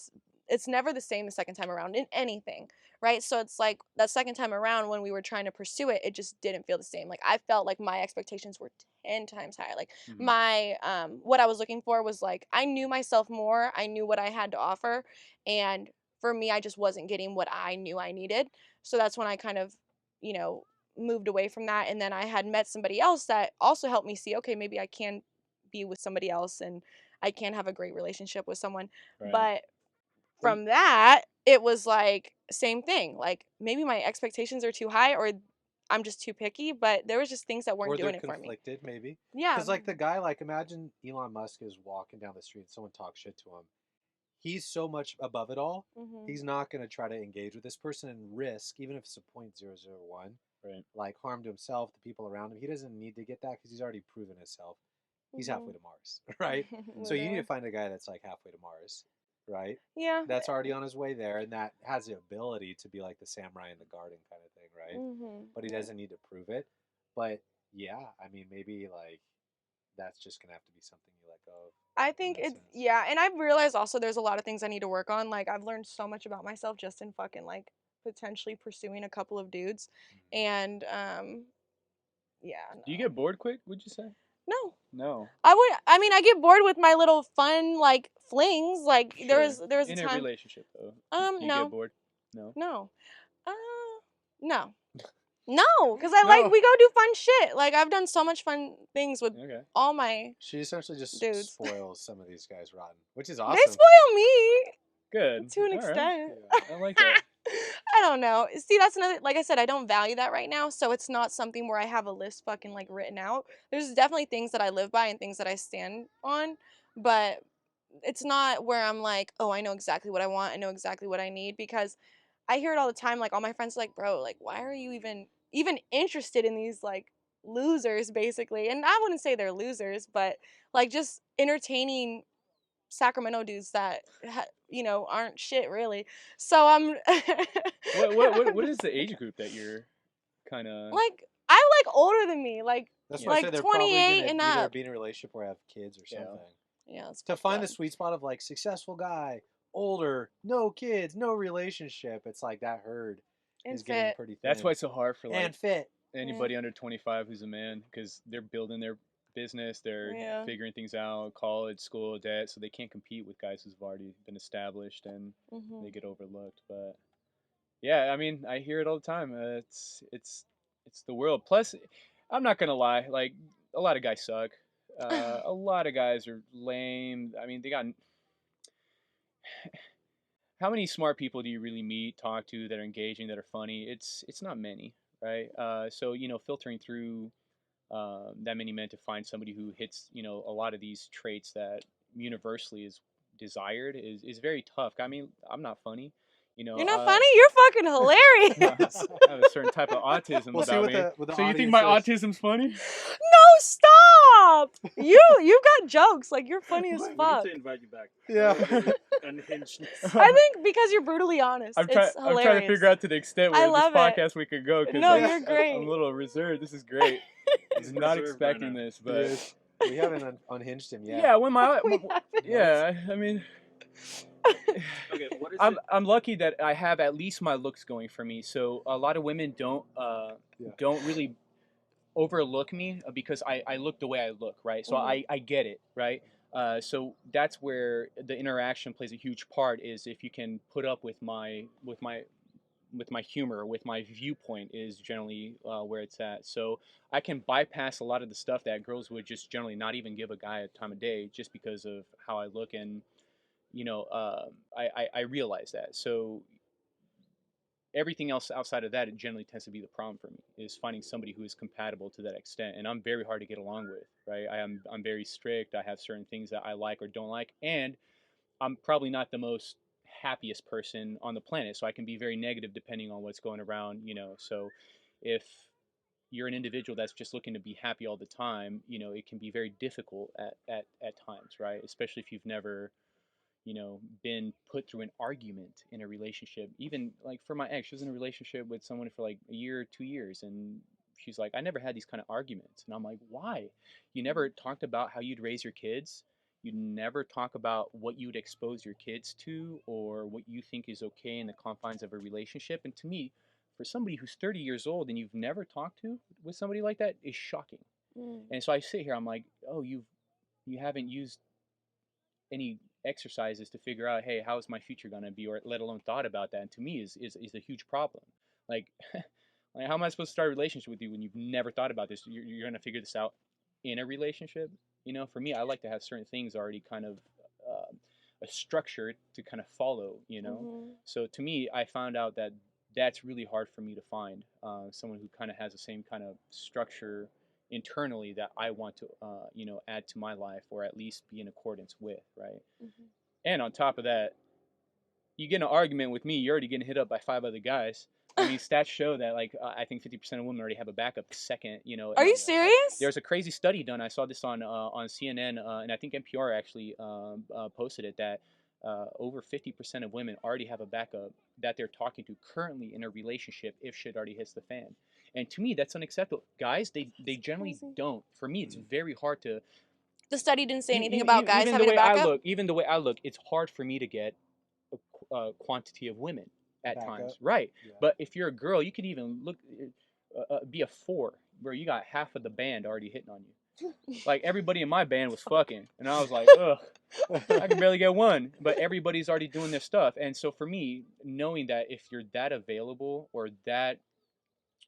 it's never the same the second time around in anything, right? So it's like that second time around when we were trying to pursue it, it just didn't feel the same. Like I felt like my expectations were 10 times higher. Like my what I was looking for was like I knew myself more, I knew what I had to offer, and for me I just wasn't getting what I knew I needed. So that's when I kind of, you know, moved away from that, and then I had met somebody else that also helped me see, okay, maybe I can be with somebody else and I can have a great relationship with someone. Right. But from that, it was like same thing. Like maybe my expectations are too high or I'm just too picky, but there was just things that weren't or doing they're it for me. conflicted, maybe. Yeah. Because like the guy, like imagine Elon Musk is walking down the street and someone talks shit to him. He's so much above it all. He's not going to try to engage with this person and risk, even if it's a .001, Right. like harm to himself, the people around him. He doesn't need to get that because he's already proven himself. He's halfway to Mars, right? So you need to find a guy that's like halfway to Mars, right? Yeah. That's already on his way there, and that has the ability to be like the samurai in the garden kind of thing, right? But he doesn't need to prove it. But yeah, I mean, maybe like that's just gonna have to be something you let go of. I think it's, yeah, and I've realized also there's a lot of things I need to work on. Like I've learned so much about myself just in fucking like potentially pursuing a couple of dudes, and yeah. Do you get bored quick? Would you say? No. No. I mean, I get bored with my little fun like flings. Like Sure. there was a in time. a relationship though. Do you No. get bored? No. No. No. No, because I like we go do fun shit. Like I've done so much fun things with all my. She essentially just dudes. spoils some of these guys rotten, which is awesome. They spoil me. Good. To an All extent. Right. Yeah, I like that. I don't know. See, that's another. Like I said, I don't value that right now, so it's not something where I have a list fucking like written out. There's definitely things that I live by and things that I stand on, but it's not where I'm like, oh, I know exactly what I want. I know exactly what I need, because I hear it all the time. Like all my friends are like, bro, like why are you even interested in these like losers, basically? And I wouldn't say they're losers, but like just entertaining Sacramento dudes that you know aren't shit really. So I'm what is the age group that you're kind of like I like older than me, like That's like why they're 28 probably and gonna either up. be in a relationship or have kids or something. Yeah, it's to find the sweet spot of like successful guy, older, no kids, no relationship. It's like that herd is getting pretty thin. That's why it's so hard for like and fit anybody under 25 who's a man, because they're building their business, they're figuring things out, college, school, debt, so they can't compete with guys who've already been established and they get overlooked. But yeah, I mean, I hear it all the time. It's the world. Plus, I'm not gonna lie, like a lot of guys suck. A lot of guys are lame. I mean, they got. How many smart people do you really meet, talk to, that are engaging, that are funny? It's not many, right? So filtering through that many men to find somebody who hits a lot of these traits that universally is desired is very tough. I mean, I'm not funny. You're not funny. You're fucking hilarious. I have a certain type of autism about me. So you think my autism's funny? No, stop! You've got jokes. Like you're funny as fuck. We need to invite you back. Yeah. Unhingedness. I think because you're brutally honest. I'm hilarious. trying to figure out to the extent where this podcast we could go. No, you're great. I'm a little reserved. This is great. I was not expecting this, but we haven't unhinged him yet. Yeah, when my I mean. Okay, what is I'm lucky that I have at least my looks going for me. So a lot of women don't really overlook me because I look the way I look, right? So I get it, right? So that's where the interaction plays a huge part. Is if you can put up with my humor, with my viewpoint, is generally where it's at. So I can bypass a lot of the stuff that girls would just generally not even give a guy a time of day just because of how I look. And I realize that. So everything else outside of that, it generally tends to be the problem for me, is finding somebody who is compatible to that extent. And I'm very hard to get along with, right? I'm very strict. I have certain things that I like or don't like, and I'm probably not the most happiest person on the planet, so I can be very negative depending on what's going around. So if you're an individual that's just looking to be happy all the time, it can be very difficult at times, right? Especially if you've never been put through an argument in a relationship. Even like for my ex, she was in a relationship with someone for like a year or 2 years, and she's like, I never had these kind of arguments. And I'm like, why? You never talked about how you'd raise your kids? You never talk about what you'd expose your kids to or what you think is okay in the confines of a relationship. And to me, for somebody who's 30 years old and you've never talked to with somebody like that is shocking. Mm. And so I sit here, I'm like, oh, you haven't used any exercises to figure out, hey, how is my future gonna be, or let alone thought about that. And to me, is a huge problem. Like, like, how am I supposed to start a relationship with you when you've never thought about this? You're gonna figure this out in a relationship. You know, for me, I like to have certain things already kind of a structure to kind of follow. You know, Mm-hmm. so to me, I found out that that's really hard for me to find someone who kind of has the same kind of structure internally that I want to, add to my life, or at least be in accordance with, right? Mm-hmm. And on top of that, you get in an argument with me, you're already getting hit up by 5 other guys. I mean, stats show that, like, I think 50% of women already have a backup second. You know, Are you serious? there's a crazy study done. I saw this on CNN, and I think NPR actually posted it, that over 50% of women already have a backup that they're talking to currently in a relationship if shit already hits the fan. And to me, that's unacceptable. Guys, they generally crazy. don't. For me, it's very hard to. The study didn't say anything about guys having a backup. Even the way I look, it's hard for me to get a quantity of women at Backup. times, right? Yeah. But if you're a girl, you could even be a 4, where you got half of the band already hitting on you. Like, everybody in my band was fucking, and I was like, ugh, I can barely get one. But everybody's already doing their stuff, and so for me, knowing that if you're that available, or that,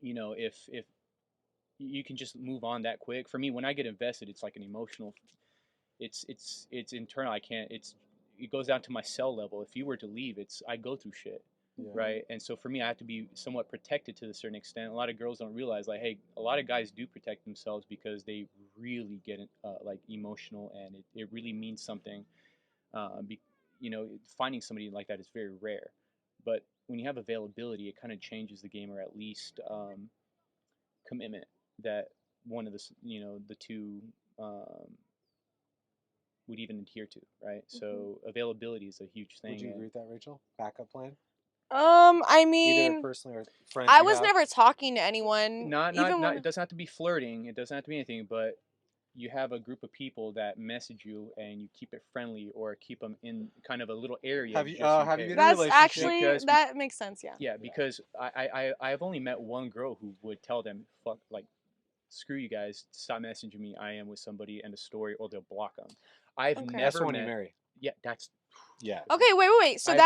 if you can just move on that quick. For me, when I get invested, it's like an emotional. It's internal. I can't. It goes down to my cell level. If you were to leave, I go through shit. Yeah. Right. And so for me, I have to be somewhat protected to a certain extent. A lot of girls don't realize, like, hey, a lot of guys do protect themselves because they really get like emotional, and it really means something. Finding somebody like that is very rare. But when you have availability, it kind of changes the game, or at least commitment that one of the two would even adhere to, right? Mm-hmm. So availability is a huge thing. Would you agree with that, Rachel? Backup plan? I Either mean, personally or friends. I you was have? never talking to anyone. Not even when it doesn't have to be flirting. It doesn't have to be anything, but you have a group of people that message you, and you keep it friendly, or keep them in kind of a little area. Have you just in have you case. been in a that's relationship? actually Because that makes sense. Yeah. Yeah, because I've only met one girl who would tell them, fuck, like, screw you guys, stop messaging me. I am with somebody, end of story, or they'll block them. I've Okay. That's the never one met. you marry. Yeah, that's. Yeah. Okay, wait. So I've-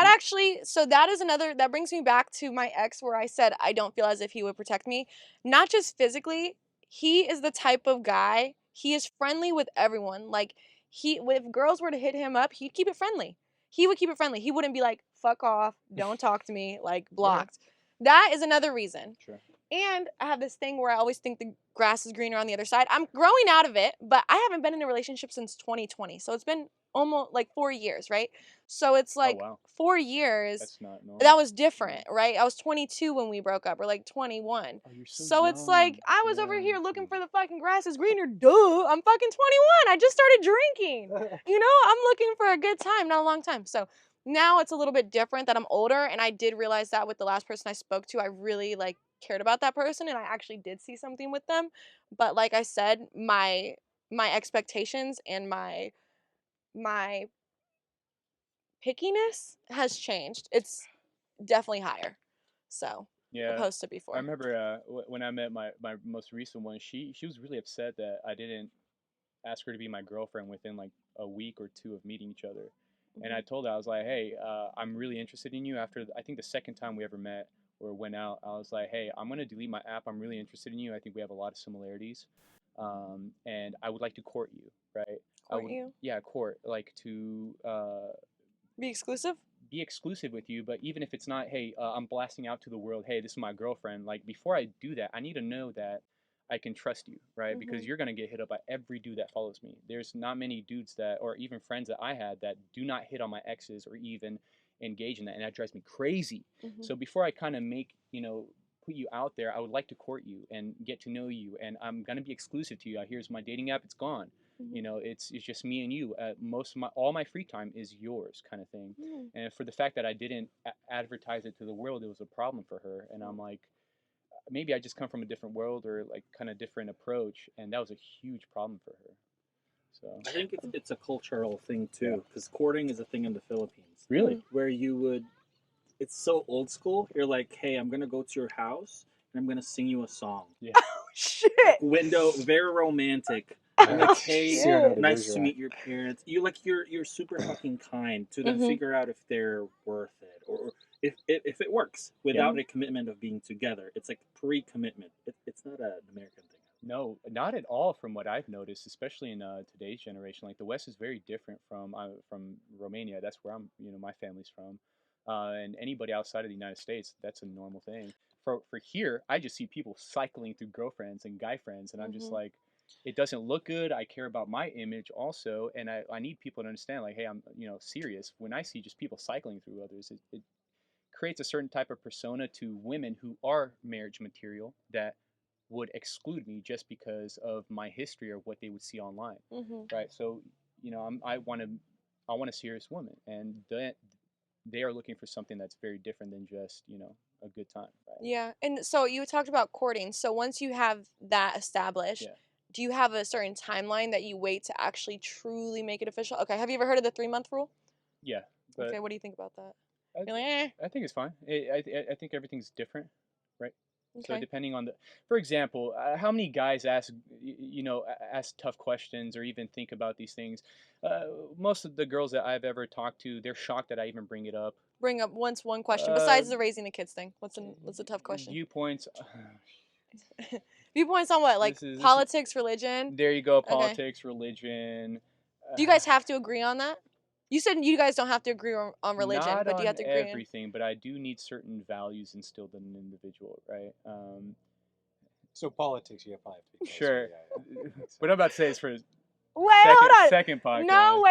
that is another, that brings me back to my ex, where I said I don't feel as if he would protect me, not just physically. He is the type of guy, he is friendly with everyone. Like, if girls were to hit him up, he'd keep it friendly. He would keep it friendly. He wouldn't be like, fuck off, don't talk to me, like, blocked. That is another reason. Sure. And I have this thing where I always think the grass is greener on the other side. I'm growing out of it, but I haven't been in a relationship since 2020. So it's been almost like 4 years, right? So it's like wow. 4 years. That's not normal. That was different, right? I was 22 when we broke up, or like 21. Oh, you're So it's like, I was over here looking for the fucking grass is greener. Duh, I'm fucking 21. I just started drinking. I'm looking for a good time, not a long time. So now it's a little bit different that I'm older, and I did realize that with the last person I spoke to, I really like cared about that person, and I actually did see something with them. But like I said, my expectations and my pickiness has changed. It's definitely higher. So Yeah. opposed to before. I remember when I met my most recent one, she was really upset that I didn't ask her to be my girlfriend within like a week or 2 of meeting each other. And I told her, I was like, hey, I'm really interested in you. After, I think, the second time we ever met or went out, I was like, hey, I'm going to delete my app. I'm really interested in you. I think we have a lot of similarities. And I would like to court you, right? Court you? Yeah, court. Like, to Be exclusive? be exclusive with you. But even if it's not, hey, I'm blasting out to the world, hey, this is my girlfriend. Like, before I do that, I need to know that I can trust you, right? Because you're going to get hit up by every dude that follows me. There's not many dudes that, or even friends that I had, that do not hit on my exes or even engage in that. And that drives me crazy. So before I kind of put you out there, I would like to court you and get to know you. And I'm going to be exclusive to you. Here's my dating app. It's gone. It's just me and you. All my free time is yours, kind of thing. And for the fact that I didn't advertise it to the world, it was a problem for her. And I'm like, maybe I just come from a different world, or like kind of different approach, and that was a huge problem for her. So I think it's a cultural thing too, because courting is a thing in the Philippines. really, Where you would, it's so old school. You're like, hey, I'm gonna go to your house and I'm gonna sing you a song. Shit. Very romantic. I'm like, hey, Shit. nice to meet your parents. You're super fucking kind to then figure out if they're worth it or if it works without a commitment of being together. It's like pre-commitment. It's not an American thing. no, not at all. From what I've noticed, especially in today's generation, like the West is very different from Romania. That's where my family's from, and anybody outside of the United States, that's a normal thing. For here, I just see people cycling through girlfriends and guy friends, and I'm just like, it doesn't look good. I care about my image also, and I need people to understand, like, hey, I'm serious. When I see just people cycling through others, it creates a certain type of persona to women who are marriage material that would exclude me just because of my history or what they would see online, right? So, I want a serious woman, and they are looking for something that's very different than just a good time, right? Yeah, and so you talked about courting. So once you have that established, do you have a certain timeline that you wait to actually truly make it official? Okay, have you ever heard of the 3-month rule? Yeah. But Okay, what do you think about that? You're like, I think it's fine. I think everything's different, right? So Okay. depending on for example, how many guys ask tough questions or even think about these things? Most of the girls that I've ever talked to, they're shocked that I even bring it up. Bring up one question besides the raising the kids thing. What's a tough question? Viewpoints. Viewpoints on what? Like politics, religion? There you go. Okay. Politics, religion. Do you guys have to agree on that? You said you guys don't have to agree on religion, Not but do you have to agree on everything? But I do need certain values instilled in an individual, right? So politics, you probably have to be closer. Sure. Yeah. What I'm about to say is for hold on. second podcast. No,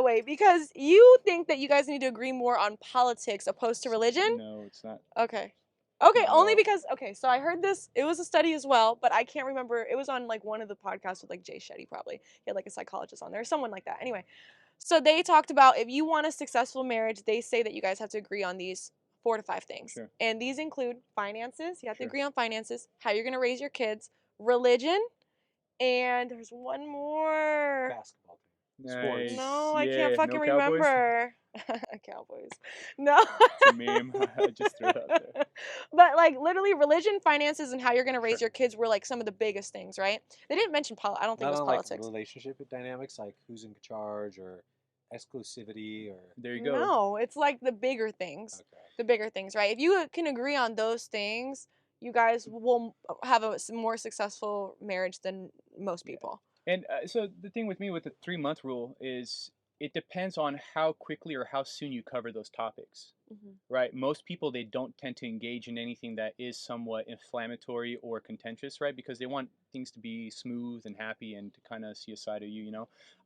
wait. Because you think that you guys need to agree more on politics opposed to religion? No, it's not. Okay. Okay, Not at only all. because, so I heard this, it was a study as well, but I can't remember, it was on like one of the podcasts with like Jay Shetty probably. He had like a psychologist on there, someone like that. Anyway, so they talked about if you want a successful marriage, they say that you guys have to agree on these 4 to 5 things. Sure. And these include finances, you have to Sure. agree on finances, how you're going to raise your kids, religion, and there's one more. Basketball team. Nice. No, I Yeah, can't fucking no Cowboys? remember. Cowboys. No. It's a meme. I just threw it out there. But like literally religion, finances, and how you're gonna raise your kids were like some of the biggest things, right? They didn't mention I don't think it was politics. Like relationship dynamics, like who's in charge or exclusivity or. There you go. No, it's like the bigger things. Okay. The bigger things, right? If you can agree on those things, you guys will have a more successful marriage than most people. And so the thing with me with the 3-month rule is it depends on how quickly or how soon you cover those topics, right? Most people, they don't tend to engage in anything that is somewhat inflammatory or contentious, right? Because they want things to be smooth and happy and to kind of see a side of you,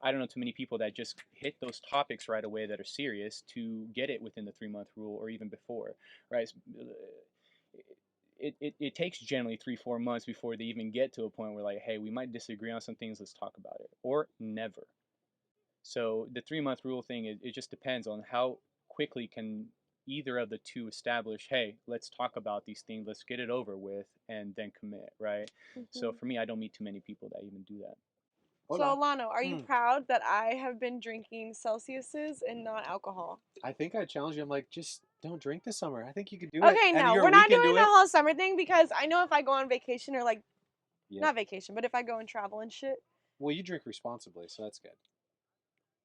I don't know too many people that just hit those topics right away that are serious to get it within the 3-month rule or even before, right? It takes generally 3-4 months before they even get to a point where like, hey, we might disagree on some things, let's talk about it, or never. So the 3-month rule thing, it just depends on how quickly can either of the two establish, hey, let's talk about these things, let's get it over with, and then commit, right? So for me, I don't meet too many people that even do that. So Alano, are you proud that I have been drinking Celsiuses and not alcohol? I think I challenged you. I'm like, just don't drink this summer. I think you could do it. Okay, no, we're not doing the whole summer thing because I know if I go on vacation or like, not vacation, but if I go and travel and shit. Well, you drink responsibly, so that's good.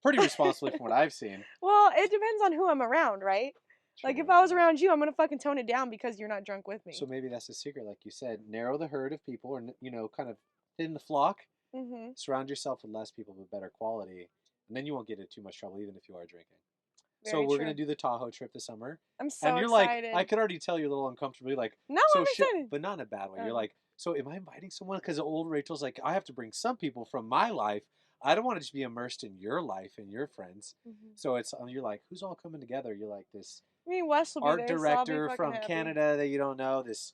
Pretty responsibly from what I've seen. Well, it depends on who I'm around, right? True. Like if I was around you, I'm gonna fucking tone it down because you're not drunk with me. So maybe that's the secret, like you said, narrow the herd of people, or kind of thin the flock. Surround yourself with less people but better quality, and then you won't get into too much trouble, even if you are drinking. Very we're true. gonna do the Tahoe trip this summer. I'm so and you're excited. like, I could already tell you're a little uncomfortable. You're like, no, so I'm excited. but not in a bad way. You're like, so am I inviting someone? Because old Rachel's like, I have to bring some people from my life. I don't want to just be immersed in your life and your friends. So you're like, who's all coming together? You're like this Wes will be art there, director so from happy. Canada that you don't know, this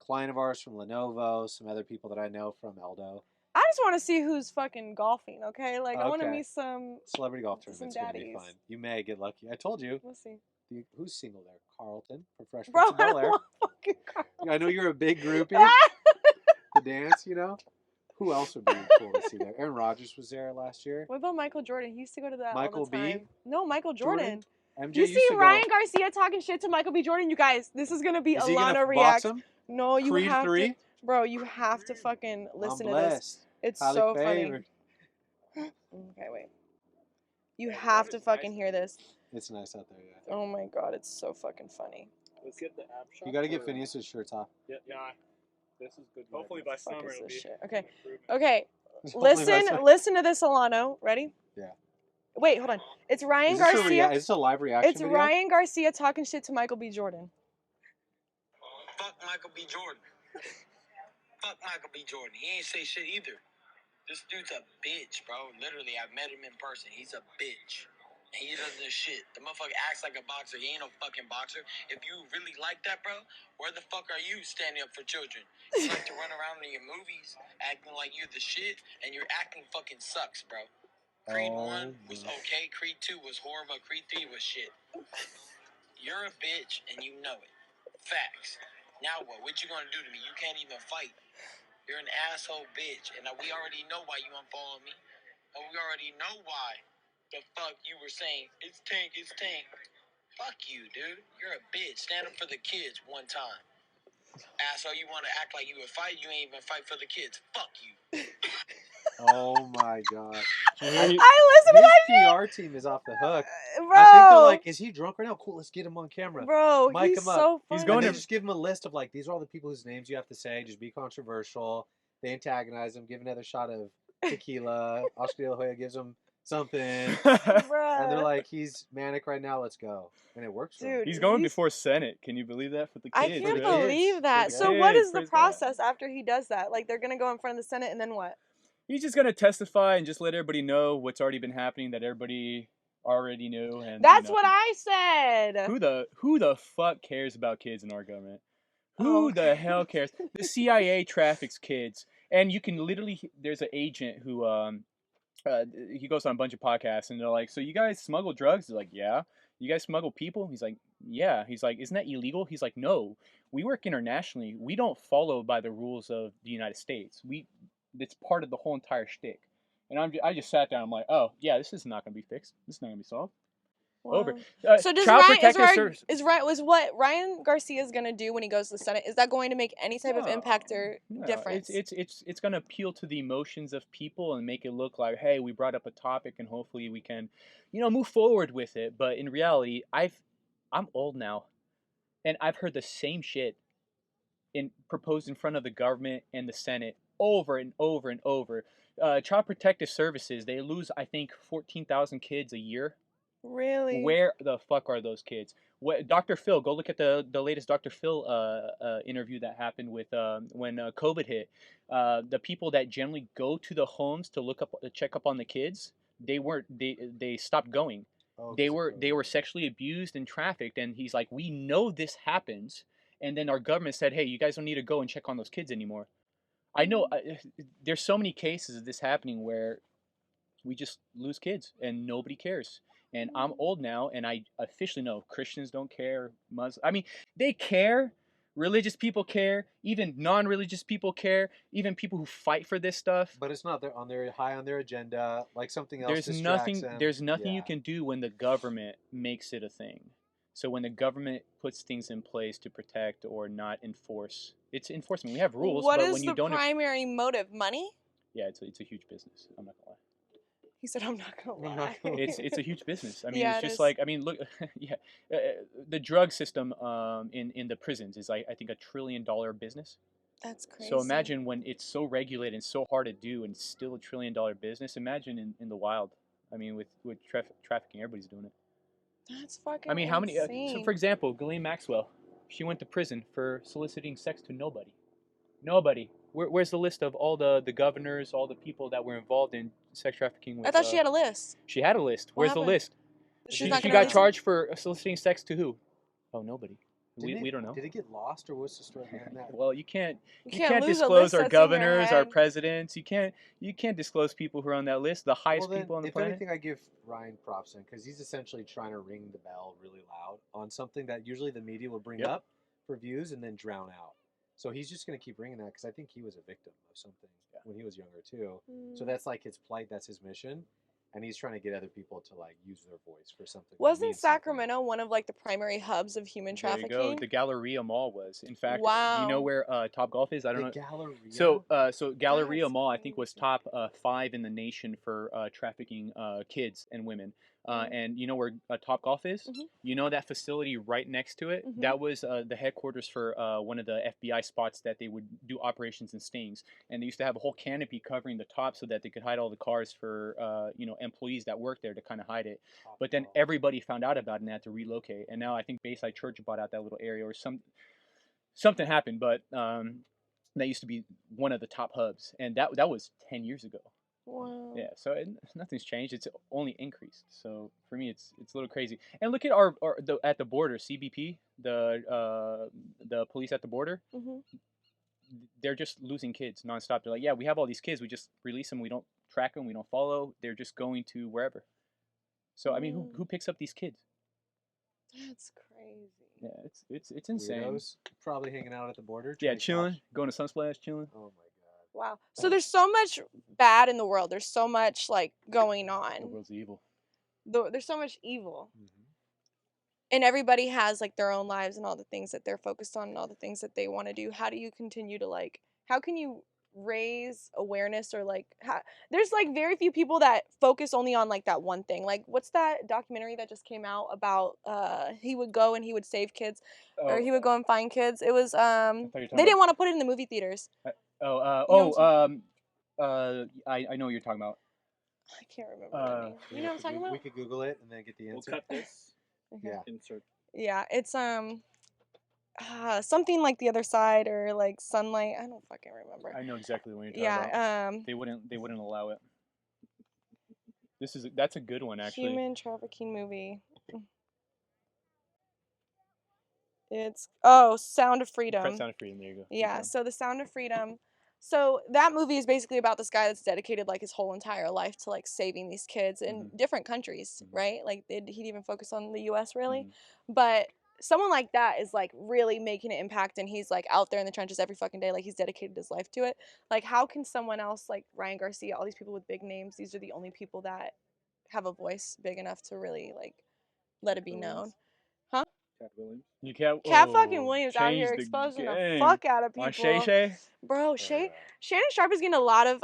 client of ours from Lenovo, some other people that I know from Eldo. I just want to see who's fucking golfing, okay? Like, I want to meet some celebrity golf tournament's going to be fun. You may get lucky. I told you. We'll see. Who's single there? Carlton from Fresh Bro, Prince of Bel-Air. I don't want fucking Carlton. I know you're a big groupie. The dance, Who else would be cool to see there? Aaron Rodgers was there last year. What about Michael Jordan? He used to go to that Michael all the B? time. No, Michael Jordan. MJ You used see to Ryan go. Garcia talking shit to Michael B. Jordan? You guys, this is gonna be Is a he lot gonna of box reacts. him? No, you Creed have 3? to, bro. You have to fucking listen I'm to this. blessed. It's Highly so favored. funny. Okay, wait. You have to fucking hear this. It's nice out there, yeah. Oh my god, it's so fucking funny. Let's get the app shot. You got to get Phineas's shirts off. Yeah. This is good. Hopefully by Fuck summer is it'll this be. shit? Okay, improvement. okay. Hopefully by Listen to this, Alano. Ready? Yeah. Wait, hold on. It's Ryan Is this Garcia. is this a live reaction It's video? Ryan Garcia talking shit to Michael B. Jordan. Fuck Michael B. Jordan. Fuck Michael B. Jordan. He ain't say shit either. This dude's a bitch, bro. Literally, I've met him in person. He's a bitch. And he does this shit. The motherfucker acts like a boxer. He ain't no fucking boxer. If you really like that, bro, where the fuck are you standing up for children? You like to run around in your movies acting like you're the shit, and your acting fucking sucks, bro. Creed 1 was okay. Creed 2 was horrible. Creed 3 was shit. You're a bitch, and you know it. Facts. Now what? What you gonna do to me? You can't even fight. You're an asshole bitch, and we already know why you unfollowed me. And we already know why the fuck you were saying, it's Tank, it's Tank. Fuck you, dude. You're a bitch. Stand up for the kids one time. Asshole, you want to act like you would fight, you ain't even fight for the kids. Fuck you. Oh my god. I listen to that His PR team is off the hook. shit, bro. I think they're like, is he drunk right now? Cool, let's get him on camera. Bro, Mic he's him up. so funny. He's going And to they just give him a list of like, these are all the people whose names you have to say. Just be controversial. They antagonize him. Give another shot of tequila. Oscar De La Hoya gives him something. And they're like, he's manic right now. Let's go. And it works for him. Dude, He's going before Senate. Can you believe that for the I kids? can't right? believe that. For the So what kids, is the praise God. process after he does that? Like they're gonna go in front of the Senate and then what? He's just gonna testify and just let everybody know what's already been happening that everybody already knew. And That's you know, what I said. Who the fuck cares about kids in our government? Oh, Who the hell cares? The CIA traffics kids, and you can literally. There's an agent who he goes on a bunch of podcasts, and they're like, "So you guys smuggle drugs?" They're like, "Yeah." You guys smuggle people? He's like, "Yeah." He's like, "Isn't that illegal?" He's like, "No. We work internationally. We don't follow by the rules of the United States. It's part of the whole entire shtick." And I just sat down. I'm like, "Oh yeah, this is not gonna be fixed. This is not gonna be solved." Over. Wow. So does Child Ryan Protective Services. was what Ryan Garcia is gonna do when he goes to the Senate? Is that going to make any type of impact or No, difference? It's going to appeal to the emotions of people and make it look like, hey, we brought up a topic and hopefully we can, move forward with it. But in reality, I'm old now, and I've heard the same shit proposed in front of the government and the Senate over and over and over. Child Protective Services, they lose, I think, 14,000 kids a year. Really? Where the fuck are those kids? Dr. Phil, go look at the latest Dr. Phil interview that happened with when COVID hit. The people that generally go to the homes to check up on the kids, they stopped going. Oh, They were sexually abused and trafficked, and he's like, we know this happens, and then our government said, hey, you guys don't need to go and check on those kids anymore. I know there's so many cases of this happening where we just lose kids and nobody cares. And I'm old now, and I officially know Christians don't care. They care. Religious people care. Even non-religious people care. Even people who fight for this stuff. But it's not high on their agenda. Like something else distracts them. There's nothing you Yeah. can do when the government makes it a thing. So when the government puts things in place to protect or not enforce, it's enforcement. We have rules, What but is when you the don't, primary motive? Money? yeah, it's a huge business. I'm not gonna lie. He said, "I'm not gonna I'm lie." not gonna- It's a huge business. I mean, Yeah, it's it just is. like, I mean, look, yeah, the drug system in the prisons is like, I think, $1 trillion business. That's crazy. So imagine when it's so regulated and so hard to do, and it's still $1 trillion business. Imagine in the wild. I mean, with trafficking, everybody's doing it. That's fucking. I mean, how many? Insane. So for example, Ghislaine Maxwell, she went to prison for soliciting sex to nobody. Nobody. Where's the list of all the governors, all the people that were involved in sex trafficking? With, I thought she had a list. She had a list. What Where's the happened? list? She's She not gonna got release it? charged for soliciting sex to who? Oh, nobody. We don't know. Did it get lost, or what's the story behind that? Well, you can't You can't lose a disclose list our that's in your governors, our head. presidents. You can't disclose people who are on that list, the highest Well, then, people on the if planet. anything, I give Ryan props in because he's essentially trying to ring the bell really loud on something that usually the media will bring Yep. up for views and then drown out. So he's just going to keep ringing that because I think he was a victim of something. Yeah. when he was younger too. So that's like his plight. That's his mission, and he's trying to get other people to like use their voice for something. that Wasn't means something. Sacramento one of like the primary hubs of human There you trafficking? go. The Galleria Mall was. In fact, Wow. you know where Top Golf is? I don't know. Galleria. So Galleria That's Mall, I think, was crazy. top 5 in the nation for trafficking kids and women. And you know where Top Golf is? Mhm. You know that facility right next to it? Mhm. That was the headquarters for one of the FBI spots that they would do operations and stings. And they used to have a whole canopy covering the top so that they could hide all the cars for employees that worked there to kind of hide it. But then everybody found out about it and had to relocate. And now I think Bayside Church bought out that little area or something happened. But that used to be one of the top hubs, and that was 10 years ago. Wow. Yeah, so nothing's changed. It's only increased. So for me, it's a little crazy. And look at at the border, CBP, the police at the border. Mhm. They're just losing kids nonstop. They're like, yeah, we have all these kids. We just release them. We don't track them. We don't follow. They're just going to wherever. So I mean, who picks up these kids? That's crazy. Yeah, it's insane. Weirdos probably hanging out at the border. Yeah, trying to chilling, catch- going to Sunsplash, chilling. Oh my god. Wow. So there's so much bad in the world. There's so much like going The on. world's evil. There's so much evil. Mm-hmm. And everybody has like their own lives and all the things that they're focused on and all the things that they want to do. How do you continue to how can you raise awareness or there's like very few people that focus only on like that one thing. Like what's that documentary that just came out about he would go and he would save kids or he would go and find kids. It was they didn't want to put it in the movie theaters. I know what you're talking about. I can't remember the name. You know what I'm talking about? We could Google it and then get the We'll answer. cut this. Yeah. Insert. Yeah, it's something like the other side or like sunlight. I don't fucking remember. I know exactly what you're talking about. They wouldn't allow it. That's a good one actually. Human trafficking movie. It's Sound of Freedom. Sound of Freedom. There you go. Yeah, so the Sound of Freedom. So that movie is basically about this guy that's dedicated like his whole entire life to like saving these kids in different countries, right? Like he'd even focus on the U.S. really, but someone like that is like really making an impact, and he's like out there in the trenches every fucking day, like he's dedicated his life to it. Like how can someone else like Ryan Garcia, all these people with big names, these are the only people that have a voice big enough to really like let it be known, huh? Cat Williams. You can't. Cat fucking Williams out here the exposing the game. fuck out of people. On Shay Shay? Bro, Shannon Sharp is getting a lot of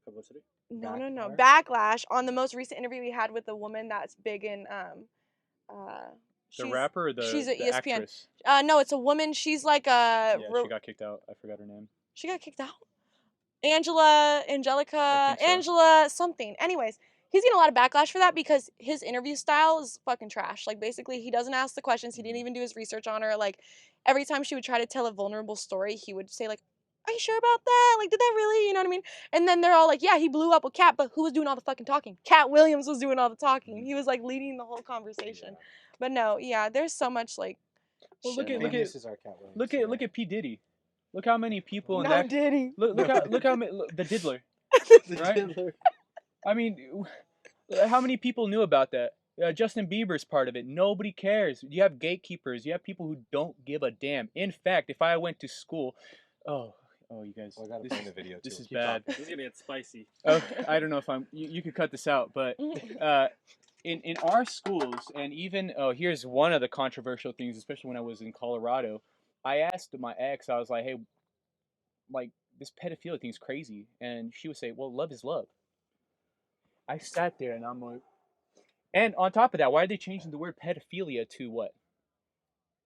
Publicity. no backlash on the most recent interview we had with the woman that's big in The rapper or she's the an ESPN actress? No, it's a woman. She's like Yeah, she got kicked out. I forgot her name. She got kicked out. Angelica, I think so. Angela something. Anyways, he's getting a lot of backlash for that because his interview style is fucking trash. Like basically he doesn't ask the questions. He didn't even do his research on her. Like every time she would try to tell a vulnerable story, he would say like, "Are you sure about that? Like, did that really?" You know what I mean? And then they're all like, "Yeah, he blew up with Cat, but who was doing all the fucking talking? Cat Williams was doing all the talking. He was like leading the whole conversation." Yeah. But no, yeah, there's so much like. Well, shit look at This is our Cat Williams. look at P Diddy. Look how many people in no, that. Diddy. Look how many the diddler. Right? I mean, how many people knew about that? Justin Bieber's part of it. Nobody cares. You have gatekeepers. You have people who don't give a damn. In fact, if I went to school, oh, you guys, I gotta find the video too. this is Keep bad. This is gonna get spicy. Oh, I don't know if you could cut this out, but in our schools, and even here's one of the controversial things, especially when I was in Colorado. I asked my ex, I was like, hey, like this pedophilia thing's crazy, and she would say, well, love is love. I sat there and I'm like, and on top of that, why are they changing the word pedophilia to what?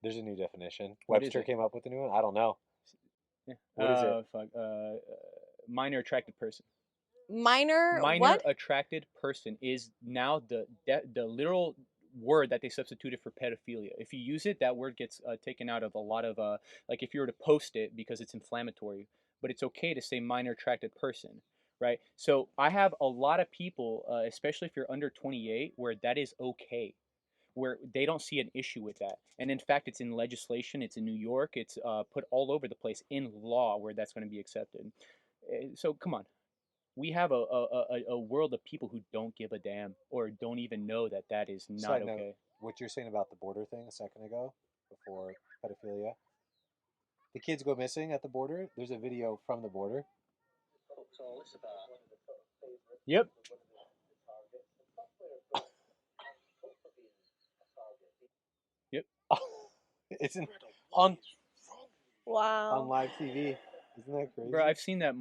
There's a new definition. What is Webster it? came up with a new one. I don't know. Yeah. What is it? Minor attracted person. Minor Minor attracted person is now the literal word that they substituted for pedophilia. If you use it, that word gets taken out of a lot of like if you were to post it because it's inflammatory. But it's okay to say minor attracted person, right? So I have a lot of people, especially if you're under 28, where that is okay, where they don't see an issue with that. And in fact, it's in legislation. It's in New York. It's put all over the place in law where that's going to be accepted. So come on. We have a world of people who don't give a damn or don't even know that that is not Side note, okay. what you're saying about the border thing a second ago, before pedophilia, the kids go missing at the border. There's a video from the border. Yep. Yep. It's on Wow. live TV. Isn't that crazy? Bro, I've seen that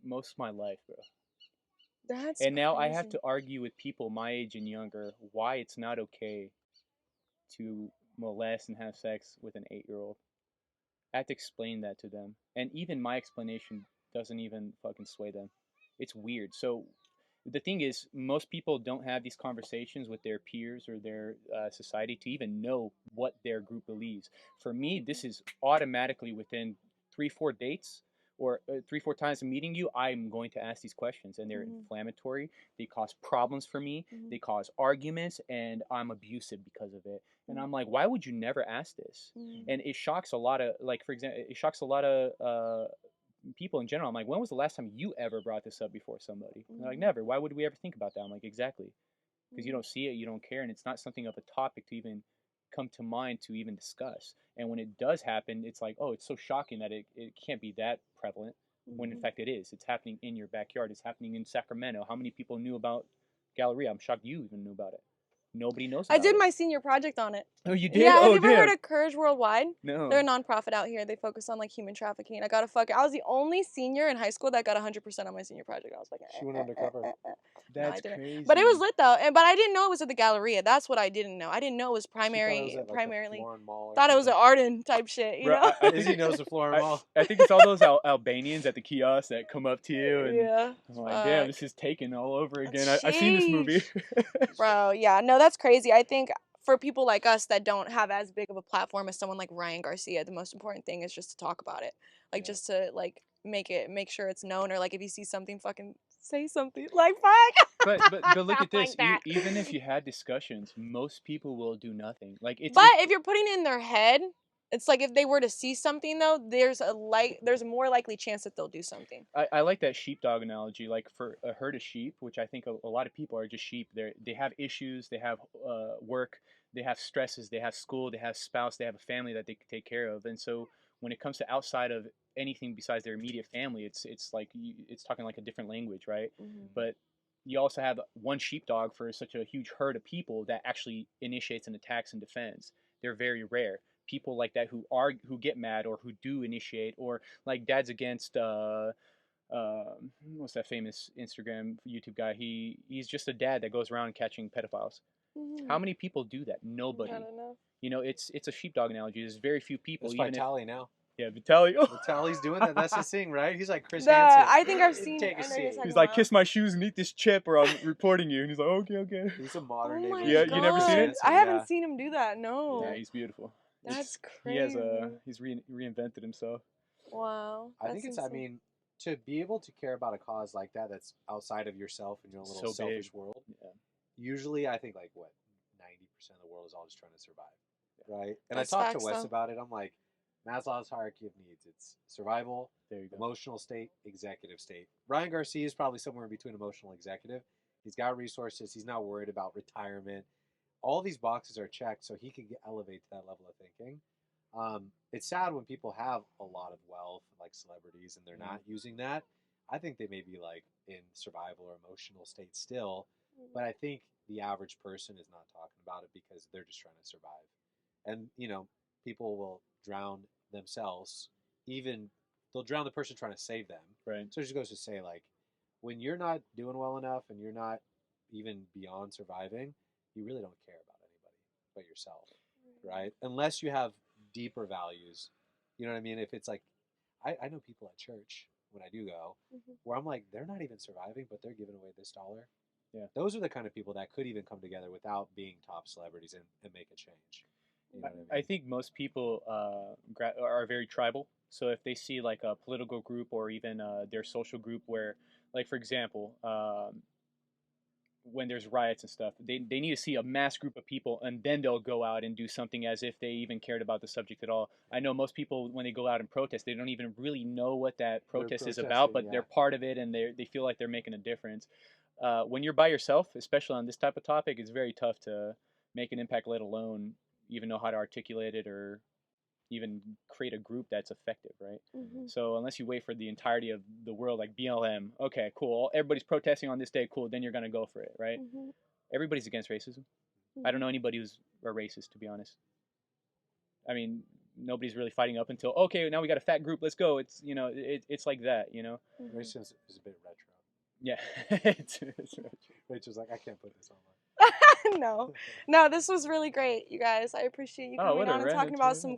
most of my life, bro. That's And now I crazy. have to argue with people my age and younger why it's not okay to molest and have sex with an 8-year-old. I have to explain that to them. And even my explanation doesn't even fucking sway them. It's weird. So the thing is, most people don't have these conversations with their peers or their society to even know what their group believes. For me, this is automatically within 3-4 dates or 3-4 times of meeting you, I'm going to ask these questions, and they're inflammatory. They cause problems for me. They cause arguments, and I'm abusive because of it. And I'm like, why would you never ask this? And it shocks a lot of, like, for example, it shocks a lot of people in general. I'm like, when was the last time you ever brought this up before somebody? And they're like, never. Why would we ever think about that? I'm like, exactly, because you don't see it, you don't care, and it's not something of a topic to even come to mind to even discuss. And when it does happen, it's like, oh, it's so shocking that it can't be that prevalent, when in fact it is. It's happening in your backyard. It's happening in Sacramento. How many people knew about Galleria? I'm shocked you even knew about it. Nobody knows about I did it. my senior project on it. Oh, you did? Yeah, Oh, have you ever heard damn. of Courage Worldwide? No. They're a nonprofit out here. They focus on like human trafficking. I was the only senior in high school that got 100% on my senior project. I was like, She went undercover. That's I didn't. crazy. But it was lit though, but I didn't know it was at the Galleria. That's what I didn't know. I didn't know it was She thought it primarily. was at, like, the primarily, Florin Mall or thought it was an something. Arden type shit. You Bro, know? Izzy knows the Florin Mall. I think it's all those Albanians at the kiosk that come up to you and Yeah. I'm like, damn, this is Taken all over again. Sheesh. I've seen this movie. Bro, yeah, no, that's crazy. I think for people like us that don't have as big of a platform as someone like Ryan Garcia, the most important thing is just to talk about it. Like, just to like make sure it's known, or like if you see something, fucking say something. Like, fuck. but look at this. Like that. Even if you had discussions, most people will do nothing. Like it's. But if you're putting it in their head, it's like if they were to see something though, there's a more likely chance that they'll do something. I like that sheepdog analogy. Like for a herd of sheep, which I think a lot of people are just sheep. They have issues. They have work. They have stresses. They have school. They have spouse. They have a family that they can take care of. And so when it comes to outside of anything besides their immediate family, it's like it's talking like a different language, right? But you also have one sheepdog for such a huge herd of people that actually initiates and attacks and defends. They're very rare. People like that who get mad or who do initiate, or like Dad's Against what's that famous Instagram YouTube guy? He's just a dad that goes around catching pedophiles. How many people do that? Nobody. I don't know. You know, it's a sheepdog analogy. There's very few people. It's Vitaly now. Yeah, Vitaly. Vitaly's doing that. That's his thing, right? He's like Chris Hansen. I think I've seen. Take a I know seat. you're talking He's like, about. kiss my shoes and eat this chip, or I'm reporting you. And he's like, okay. He's a modern day. Oh my Yeah, you never seen it? God. I haven't seen him do that. No. Yeah, he's beautiful. That's crazy. He's reinvented himself. Wow. I think it's. insane. I mean, to be able to care about a cause like that, that's outside of yourself and your own little So big. selfish world. Yeah. Usually, I think like what 90% of the world is all just trying to survive, right? And That's I talked facts, to Wes though. about it. I'm like, Maslow's hierarchy of needs. It's survival, There you go. emotional state, executive state. Ryan Garcia is probably somewhere in between emotional and executive. He's got resources. He's not worried about retirement. All these boxes are checked, so he can elevate to that level of thinking. It's sad when people have a lot of wealth, like celebrities, and they're not using that. I think they may be like in survival or emotional state still, but I think the average person is not talking about it because they're just trying to survive. And, you know, people will drown themselves. Even they'll drown the person trying to save them. Right. So it just goes to say, like, when you're not doing well enough and you're not even beyond surviving, you really don't care about anybody but yourself, right? Unless you have deeper values. You know what I mean? If it's like, I know people at church when I do go, where I'm like, they're not even surviving, but they're giving away this dollar. Yeah. Those are the kind of people that could even come together without being top celebrities and make a change. You know what I mean? I think most people are very tribal. So if they see like a political group or even their social group where, like for example, when there's riots and stuff, they need to see a mass group of people and then they'll go out and do something as if they even cared about the subject at all. I know most people, when they go out and protest, they don't even really know what that protest is about, but they're part of it and they feel like they're making a difference. When you're by yourself, especially on this type of topic, it's very tough to make an impact, let alone even know how to articulate it or even create a group that's effective, right? Mm-hmm. So unless you wait for the entirety of the world, like BLM, okay, cool, everybody's protesting on this day, cool, then you're gonna go for it, right? Mm-hmm. Everybody's against racism. I don't know anybody who's a racist, to be honest. I mean, nobody's really fighting up until, okay, now we got a fat group, let's go. It's, you know, it's like that, you know? Racism is a bit retro. Yeah. It's retro. Rachel's like, I can't put this on. No, this was really great, you guys. I appreciate you coming what a on and random talking about turn. some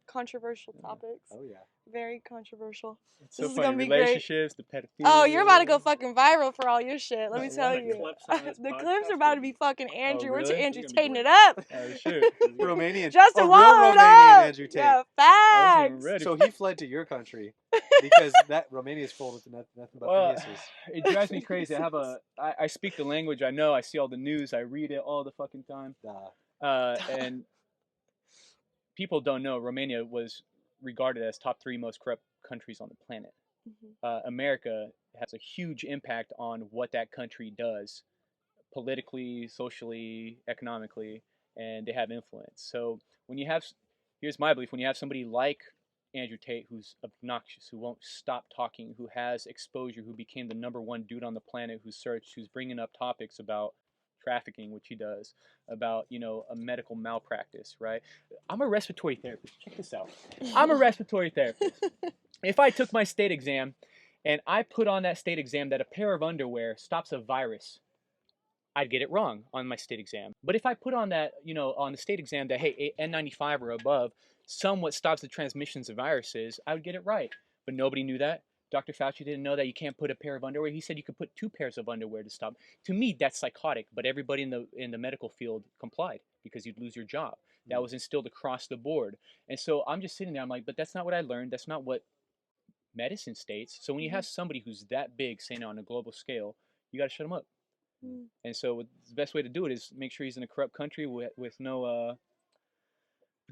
controversial topics. Oh yeah. Very controversial. It's This so is funny. gonna be great. Relationships, the pedophilia. Oh, you're about to go fucking viral for all your shit. Let me One tell of the you. clips on this The podcast clips are about to be fucking Andrew. We're really? Andrew It's gonna Tating be it up. Oh, shoot. Romanian. Justin, real wall it Romanian up. Andrew Tate. Yeah, I wasn't even facts. ready. So he fled to your country because that Romania is full of nothing but Well, penises. it drives me crazy. I speak the language. I know. I see all the news. I read it all the fucking time. And people don't know Romania was regarded as top 3 most corrupt countries on the planet. America has a huge impact on what that country does politically, socially, economically, and they have influence. So when you have, here's my belief, when you have somebody like Andrew Tate, who's obnoxious, who won't stop talking, who has exposure, who became the #1 dude on the planet, who's bringing up topics about trafficking, which he does, about, you know, a medical malpractice, right? I'm a respiratory therapist. Check this out. I'm a respiratory therapist. If I took my state exam and I put on that state exam that a pair of underwear stops a virus, I'd get it wrong on my state exam. But if I put on that, you know, on the state exam that, hey, N95 or above somewhat stops the transmissions of viruses, I would get it right. But nobody knew that. Dr. Fauci didn't know that you can't put a pair of underwear. He said you could put 2 pairs of underwear to stop. To me, that's psychotic. But everybody in the medical field complied because you'd lose your job. That was instilled across the board. And so I'm just sitting there. I'm like, but that's not what I learned. That's not what medicine states. So when you have somebody who's that big saying on a global scale, you got to shut them up. And so the best way to do it is make sure he's in a corrupt country with no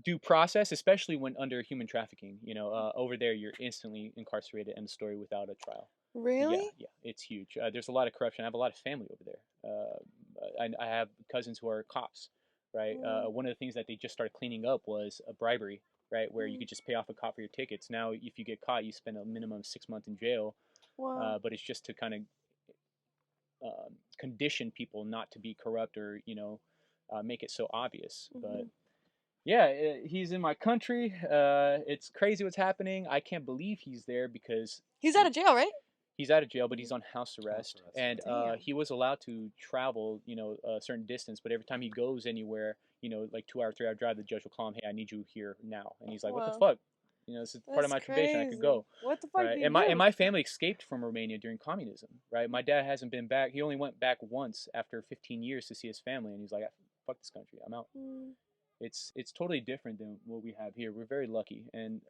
due process, especially when under human trafficking. You know, over there you're instantly incarcerated, end of story, without a trial. Really? Yeah, it's huge. There's a lot of corruption. I have a lot of family over there. I have cousins who are cops, right? One of the things that they just started cleaning up was a bribery, right? Where you could just pay off a cop for your tickets. Now, if you get caught, you spend a minimum of 6 months in jail. Wow. But it's just to kind of condition people not to be corrupt or, you know, make it so obvious. But yeah, he's in my country. It's crazy what's happening. I can't believe he's there because He's out of jail, right? he's out of jail, but he's on house arrest. And Damn. he was allowed to travel, you know, a certain distance. But every time he goes anywhere, you know, like 2 hour, 3 hour drive, the judge will call him, hey, I need you here now. And he's like, what the Wow. fuck? You know, this is part of my probation. I could go. What the fuck Right? did you And do? my family escaped from Romania during communism, right? My dad hasn't been back. He only went back once after 15 years to see his family, and he's like, fuck this country, I'm out. It's totally different than what we have here. We're very lucky, and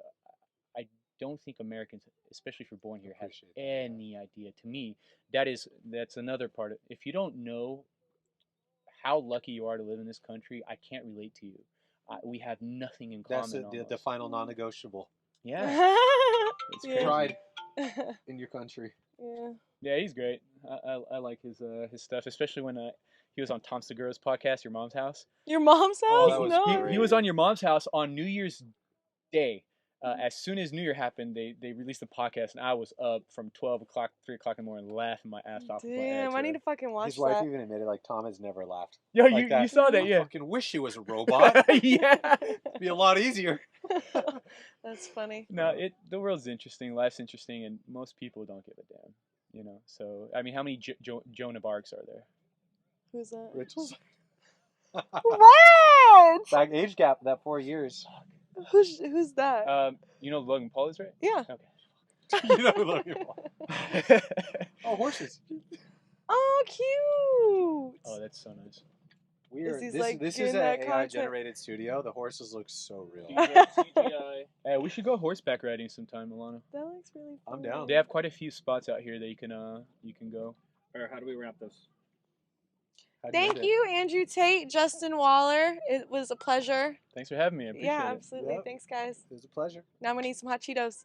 I don't think Americans, especially if you're born here, have any idea. To me, that's another part of, if you don't know how lucky you are to live in this country, I can't relate to you. We have nothing in common. That's the final non-negotiable. Yeah. It's Yeah. Pride in your country. Yeah. Yeah, he's great. I like his stuff, especially when he was on Tom Segura's podcast, Your Mom's House. Your mom's house? that was No. great. He was on Your Mom's House on New Year's Day. As soon as New Year happened, they released the podcast, and I was up from 12 o'clock, 3 o'clock in the morning, laughing my ass off. Damn, I need to fucking watch His wife that. even admitted, like, Tom has never laughed. Yo, like you saw that, I yeah. fucking wish he was a robot. Yeah. It'd be a lot easier. That's funny. No, the world's interesting, life's interesting, and most people don't give a damn. You know, so I mean, how many Joan of Arcs are there? Who's that? Rachel's What? back age gap, that 4 years. Who's that? You know Logan Paul is, right? Yeah. Okay. You know who Logan Paul. Oh, horses. Oh, cute. Oh, that's so nice. Weird. he's, This, like, this getting is an that AI content. generated studio. The horses look so real. TGCY. Hey, we should go horseback riding sometime, Alana. That looks really fun. I'm down. They have quite a few spots out here that you can go. Or how do we wrap this? How'd you Thank do it? you, Andrew Tate, Justin Waller. It was a pleasure. Thanks for having me. I appreciate Yeah, it. absolutely. Yep. Thanks, guys. It was a pleasure. Now I'm gonna eat some hot Cheetos.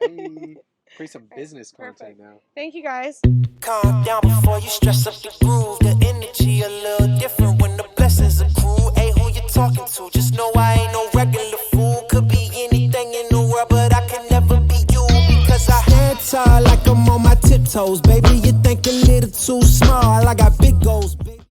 Hey, create some business Perfect. content now. Thank you, guys. Calm down before you stress up the groove. The energy a little different when the blessings accrue. Hey, who you talking to? Just know I ain't no regular fool. Could be these hoes, baby.